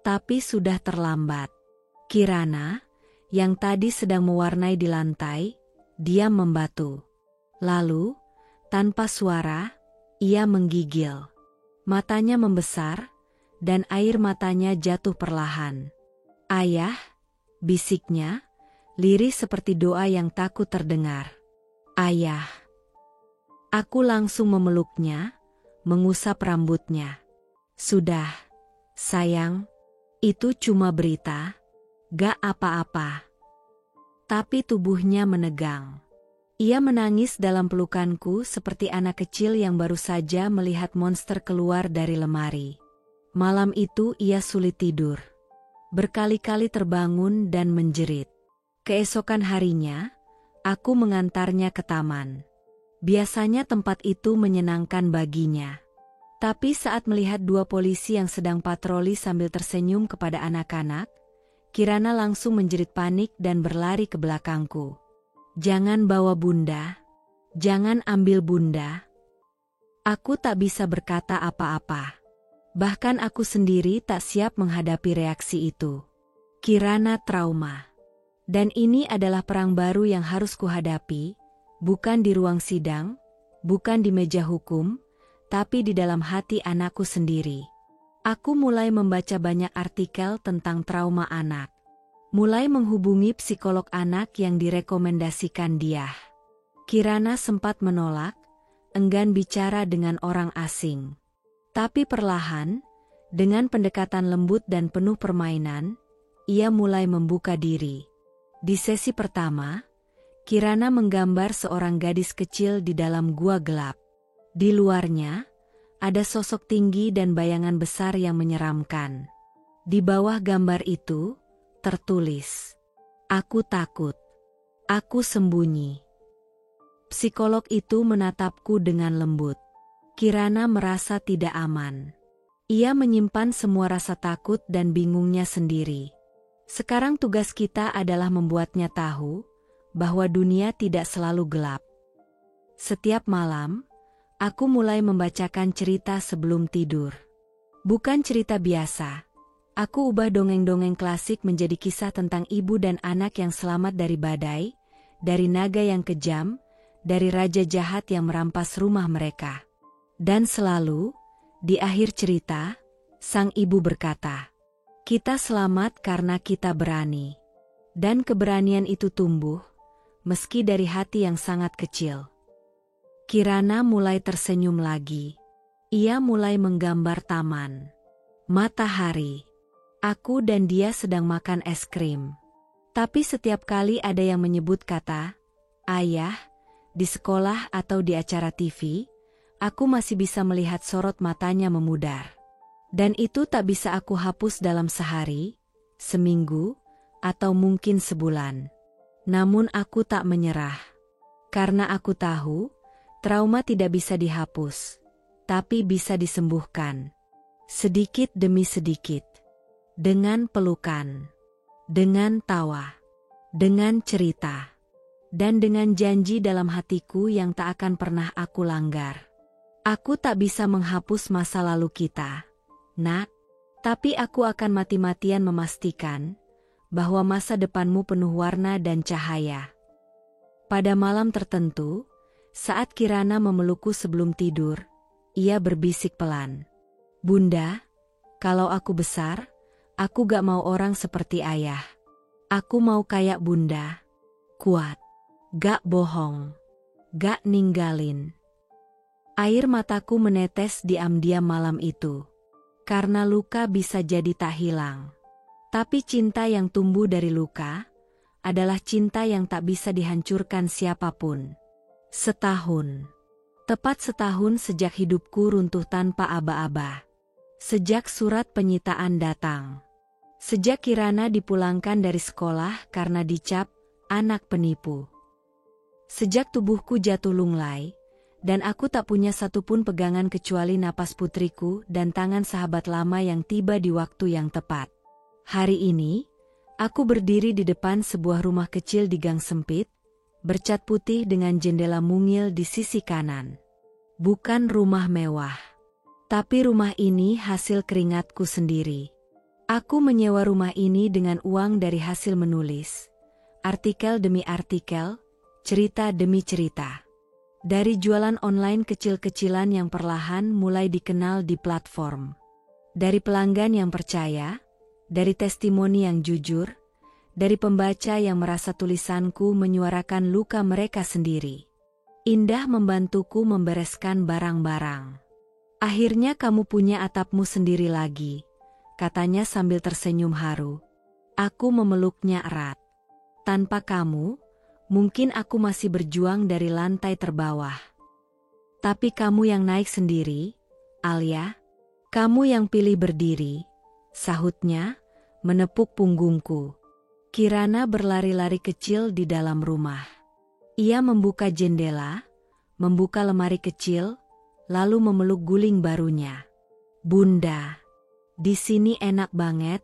Tapi sudah terlambat. Kirana, yang tadi sedang mewarnai di lantai, diam membatu. Lalu, tanpa suara, ia menggigil. Matanya membesar, dan air matanya jatuh perlahan. "Ayah," bisiknya, lirih seperti doa yang takut terdengar. "Ayah." Aku langsung memeluknya, mengusap rambutnya. "Sudah, sayang, itu cuma berita, gak apa-apa." Tapi tubuhnya menegang. Ia menangis dalam pelukanku seperti anak kecil yang baru saja melihat monster keluar dari lemari. Malam itu ia sulit tidur. Berkali-kali terbangun dan menjerit. Keesokan harinya, aku mengantarnya ke taman. Biasanya tempat itu menyenangkan baginya. Tapi saat melihat 2 polisi yang sedang patroli sambil tersenyum kepada anak-anak, Kirana langsung menjerit panik dan berlari ke belakangku. "Jangan bawa Bunda. Jangan ambil Bunda." Aku tak bisa berkata apa-apa. Bahkan aku sendiri tak siap menghadapi reaksi itu. Kirana trauma. Dan ini adalah perang baru yang harus kuhadapi, bukan di ruang sidang, bukan di meja hukum, tapi di dalam hati anakku sendiri. Aku mulai membaca banyak artikel tentang trauma anak. Mulai menghubungi psikolog anak yang direkomendasikan dia. Kirana sempat menolak, enggan bicara dengan orang asing. Tapi perlahan, dengan pendekatan lembut dan penuh permainan, ia mulai membuka diri. Di sesi pertama, Kirana menggambar seorang gadis kecil di dalam gua gelap. Di luarnya, ada sosok tinggi dan bayangan besar yang menyeramkan. Di bawah gambar itu, tertulis, "Aku takut. Aku sembunyi." Psikolog itu menatapku dengan lembut. Kirana merasa tidak aman. Ia menyimpan semua rasa takut dan bingungnya sendiri. Sekarang tugas kita adalah membuatnya tahu bahwa dunia tidak selalu gelap. Setiap malam, aku mulai membacakan cerita sebelum tidur. Bukan cerita biasa. Aku ubah dongeng-dongeng klasik menjadi kisah tentang ibu dan anak yang selamat dari badai, dari naga yang kejam, dari raja jahat yang merampas rumah mereka. Dan selalu, di akhir cerita, sang ibu berkata, "Kita selamat karena kita berani." Dan keberanian itu tumbuh, meski dari hati yang sangat kecil. Kirana mulai tersenyum lagi. Ia mulai menggambar taman. Matahari. Aku dan dia sedang makan es krim. Tapi setiap kali ada yang menyebut kata, "Ayah," di sekolah atau di acara TV, aku masih bisa melihat sorot matanya memudar. Dan itu tak bisa aku hapus dalam sehari, seminggu, atau mungkin sebulan. Namun aku tak menyerah. Karena aku tahu, trauma tidak bisa dihapus, tapi bisa disembuhkan. Sedikit demi sedikit. Dengan pelukan. Dengan tawa. Dengan cerita. Dan dengan janji dalam hatiku yang tak akan pernah aku langgar. Aku tak bisa menghapus masa lalu kita, Nak. Tapi aku akan mati-matian memastikan bahwa masa depanmu penuh warna dan cahaya. Pada malam tertentu, saat Kirana memelukku sebelum tidur, ia berbisik pelan. Bunda, kalau aku besar, aku gak mau orang seperti ayah. Aku mau kayak bunda. Kuat. Gak bohong. Gak ninggalin. Air mataku menetes diam-diam malam itu. Karena luka bisa jadi tak hilang. Tapi cinta yang tumbuh dari luka adalah cinta yang tak bisa dihancurkan siapapun. Setahun. Tepat setahun sejak hidupku runtuh tanpa aba-aba. Sejak surat penyitaan datang. Sejak Kirana dipulangkan dari sekolah karena dicap anak penipu. Sejak tubuhku jatuh lunglai, dan aku tak punya satupun pegangan kecuali napas putriku dan tangan sahabat lama yang tiba di waktu yang tepat. Hari ini, aku berdiri di depan sebuah rumah kecil di gang sempit, bercat putih dengan jendela mungil di sisi kanan. Bukan rumah mewah. Tapi rumah ini hasil keringatku sendiri. Aku menyewa rumah ini dengan uang dari hasil menulis. Artikel demi artikel, cerita demi cerita. Dari jualan online kecil-kecilan yang perlahan mulai dikenal di platform. Dari pelanggan yang percaya, dari testimoni yang jujur, dari pembaca yang merasa tulisanku menyuarakan luka mereka sendiri. Indah membantuku membereskan barang-barang. Akhirnya kamu punya atapmu sendiri lagi, katanya sambil tersenyum haru. Aku memeluknya erat. Tanpa kamu, mungkin aku masih berjuang dari lantai terbawah. Tapi kamu yang naik sendiri, Alia. Kamu yang pilih berdiri, sahutnya, menepuk punggungku. Kirana berlari-lari kecil di dalam rumah. Ia membuka jendela, membuka lemari kecil, lalu memeluk guling barunya. Bunda, di sini enak banget,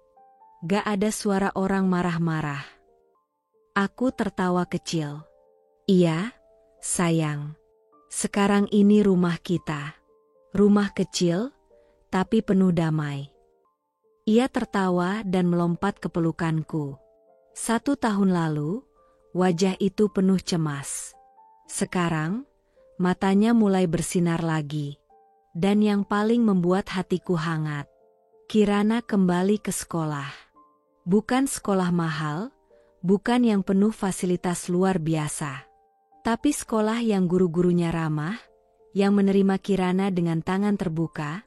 gak ada suara orang marah-marah. Aku tertawa kecil. Iya, sayang. Sekarang ini rumah kita. Rumah kecil, tapi penuh damai. Ia tertawa dan melompat ke pelukanku. 1 tahun lalu, wajah itu penuh cemas. Sekarang, matanya mulai bersinar lagi. Dan yang paling membuat hatiku hangat, Kirana kembali ke sekolah. Bukan sekolah mahal, bukan yang penuh fasilitas luar biasa. Tapi sekolah yang guru-gurunya ramah, yang menerima Kirana dengan tangan terbuka,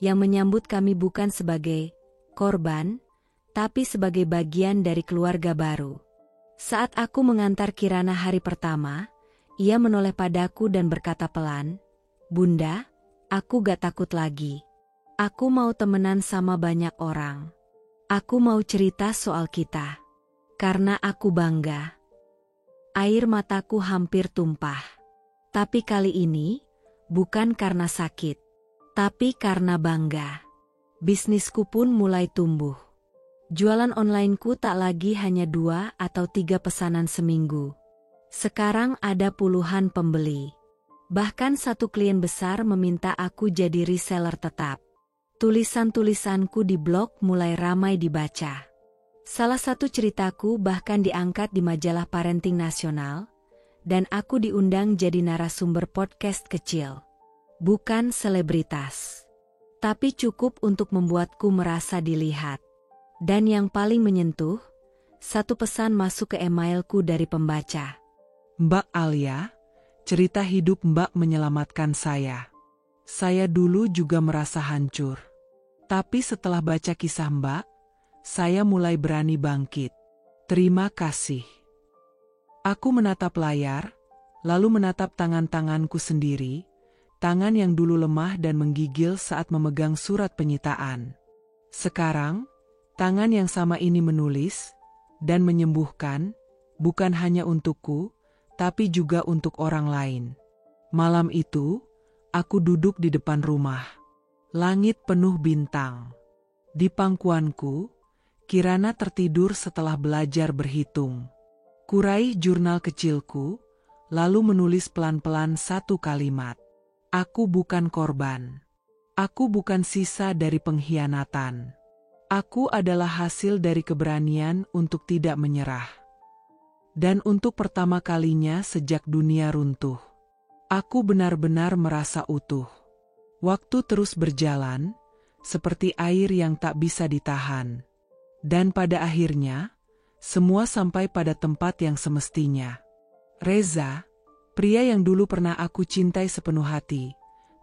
yang menyambut kami bukan sebagai korban, tapi sebagai bagian dari keluarga baru. Saat aku mengantar Kirana hari pertama, ia menoleh padaku dan berkata pelan, Bunda, aku gak takut lagi. Aku mau temenan sama banyak orang. Aku mau cerita soal kita. Karena aku bangga. Air mataku hampir tumpah. Tapi kali ini, bukan karena sakit. Tapi karena bangga. Bisnisku pun mulai tumbuh. Jualan onlineku tak lagi hanya 2 atau 3 pesanan seminggu. Sekarang ada puluhan pembeli. Bahkan satu klien besar meminta aku jadi reseller tetap. Tulisan-tulisanku di blog mulai ramai dibaca. Salah satu ceritaku bahkan diangkat di majalah Parenting Nasional, dan aku diundang jadi narasumber podcast kecil. Bukan selebritas, tapi cukup untuk membuatku merasa dilihat. Dan yang paling menyentuh, satu pesan masuk ke emailku dari pembaca. Mbak Alia, cerita hidup Mbak menyelamatkan saya. Saya dulu juga merasa hancur. Tapi setelah baca kisah Mbak, saya mulai berani bangkit. Terima kasih. Aku menatap layar, lalu menatap tangan-tanganku sendiri, tangan yang dulu lemah dan menggigil saat memegang surat penyitaan. Sekarang, tangan yang sama ini menulis dan menyembuhkan, bukan hanya untukku, tapi juga untuk orang lain. Malam itu, aku duduk di depan rumah. Langit penuh bintang. Di pangkuanku, Kirana tertidur setelah belajar berhitung. Kurai jurnal kecilku, lalu menulis pelan-pelan satu kalimat. Aku bukan korban. Aku bukan sisa dari pengkhianatan. Aku adalah hasil dari keberanian untuk tidak menyerah. Dan untuk pertama kalinya sejak dunia runtuh, aku benar-benar merasa utuh. Waktu terus berjalan, seperti air yang tak bisa ditahan. Dan pada akhirnya, semua sampai pada tempat yang semestinya. Reza, pria yang dulu pernah aku cintai sepenuh hati,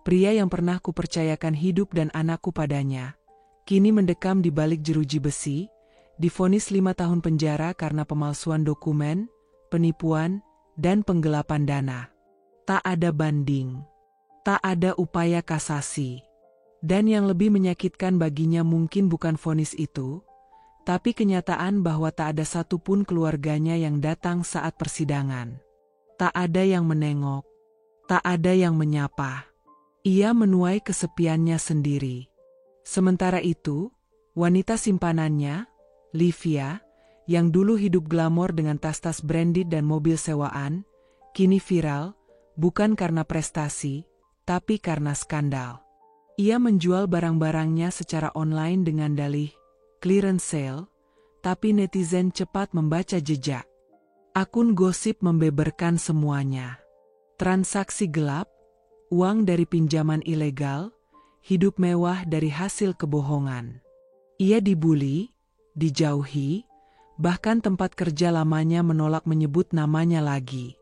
pria yang pernah kupercayakan hidup dan anakku padanya, kini mendekam di balik jeruji besi, divonis 5 tahun penjara karena pemalsuan dokumen, penipuan, dan penggelapan dana. Tak ada banding. Tak ada upaya kasasi. Dan yang lebih menyakitkan baginya mungkin bukan vonis itu, tapi kenyataan bahwa tak ada satupun keluarganya yang datang saat persidangan. Tak ada yang menengok. Tak ada yang menyapa. Ia menuai kesepiannya sendiri. Sementara itu, wanita simpanannya, Livia, yang dulu hidup glamor dengan tas-tas branded dan mobil sewaan, kini viral, bukan karena prestasi, tapi karena skandal. Ia menjual barang-barangnya secara online dengan dalih clearance sale, tapi netizen cepat membaca jejak. Akun gosip membeberkan semuanya. Transaksi gelap, uang dari pinjaman ilegal, hidup mewah dari hasil kebohongan. Ia dibuli, dijauhi, bahkan tempat kerja lamanya menolak menyebut namanya lagi.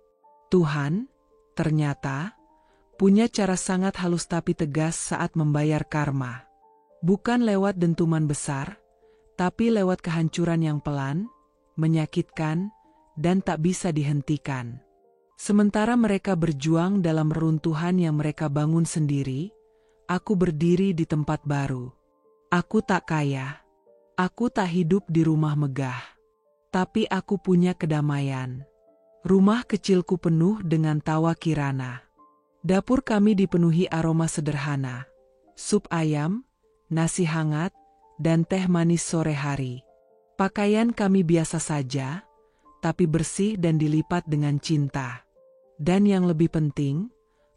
Tuhan, ternyata, punya cara sangat halus tapi tegas saat membayar karma. Bukan lewat dentuman besar, tapi lewat kehancuran yang pelan, menyakitkan, dan tak bisa dihentikan. Sementara mereka berjuang dalam reruntuhan yang mereka bangun sendiri, aku berdiri di tempat baru. Aku tak kaya. Aku tak hidup di rumah megah. Tapi aku punya kedamaian. Rumah kecilku penuh dengan tawa kirana. Dapur kami dipenuhi aroma sederhana. Sup ayam, nasi hangat, dan teh manis sore hari. Pakaian kami biasa saja, tapi bersih dan dilipat dengan cinta. Dan yang lebih penting,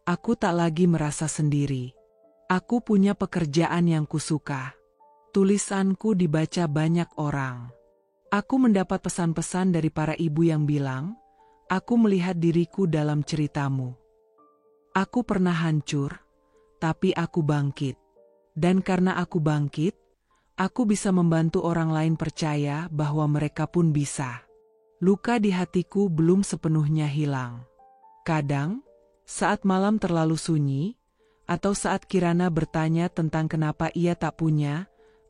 aku tak lagi merasa sendiri. Aku punya pekerjaan yang kusuka. Tulisanku dibaca banyak orang. Aku mendapat pesan-pesan dari para ibu yang bilang, aku melihat diriku dalam ceritamu. Aku pernah hancur, tapi aku bangkit. Dan karena aku bangkit, aku bisa membantu orang lain percaya bahwa mereka pun bisa. Luka di hatiku belum sepenuhnya hilang. Kadang, saat malam terlalu sunyi, atau saat Kirana bertanya tentang kenapa ia tak punya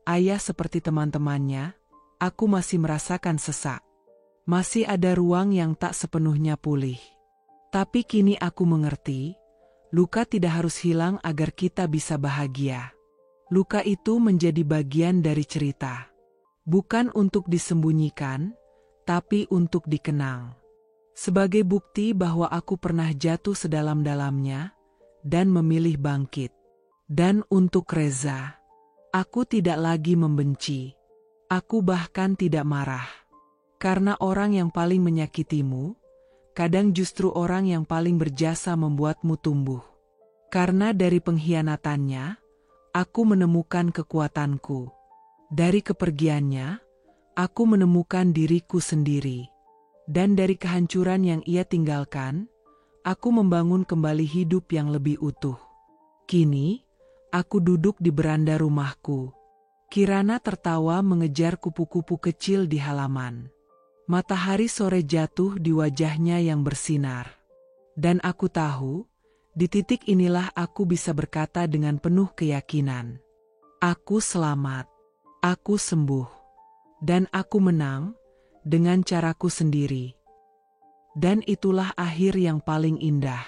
ayah seperti teman-temannya, aku masih merasakan sesak. Masih ada ruang yang tak sepenuhnya pulih. Tapi kini aku mengerti, luka tidak harus hilang agar kita bisa bahagia. Luka itu menjadi bagian dari cerita. Bukan untuk disembunyikan, tapi untuk dikenang. Sebagai bukti bahwa aku pernah jatuh sedalam-dalamnya, dan memilih bangkit. Dan untuk Reza, aku tidak lagi membenci. Aku bahkan tidak marah. Karena orang yang paling menyakitimu, kadang justru orang yang paling berjasa membuatmu tumbuh. Karena dari pengkhianatannya, aku menemukan kekuatanku. Dari kepergiannya, aku menemukan diriku sendiri. Dan dari kehancuran yang ia tinggalkan, aku membangun kembali hidup yang lebih utuh. Kini, aku duduk di beranda rumahku. Kirana tertawa mengejar kupu-kupu kecil di halaman. Matahari sore jatuh di wajahnya yang bersinar. Dan aku tahu, di titik inilah aku bisa berkata dengan penuh keyakinan. Aku selamat. Aku sembuh. Dan aku menang dengan caraku sendiri. Dan itulah akhir yang paling indah.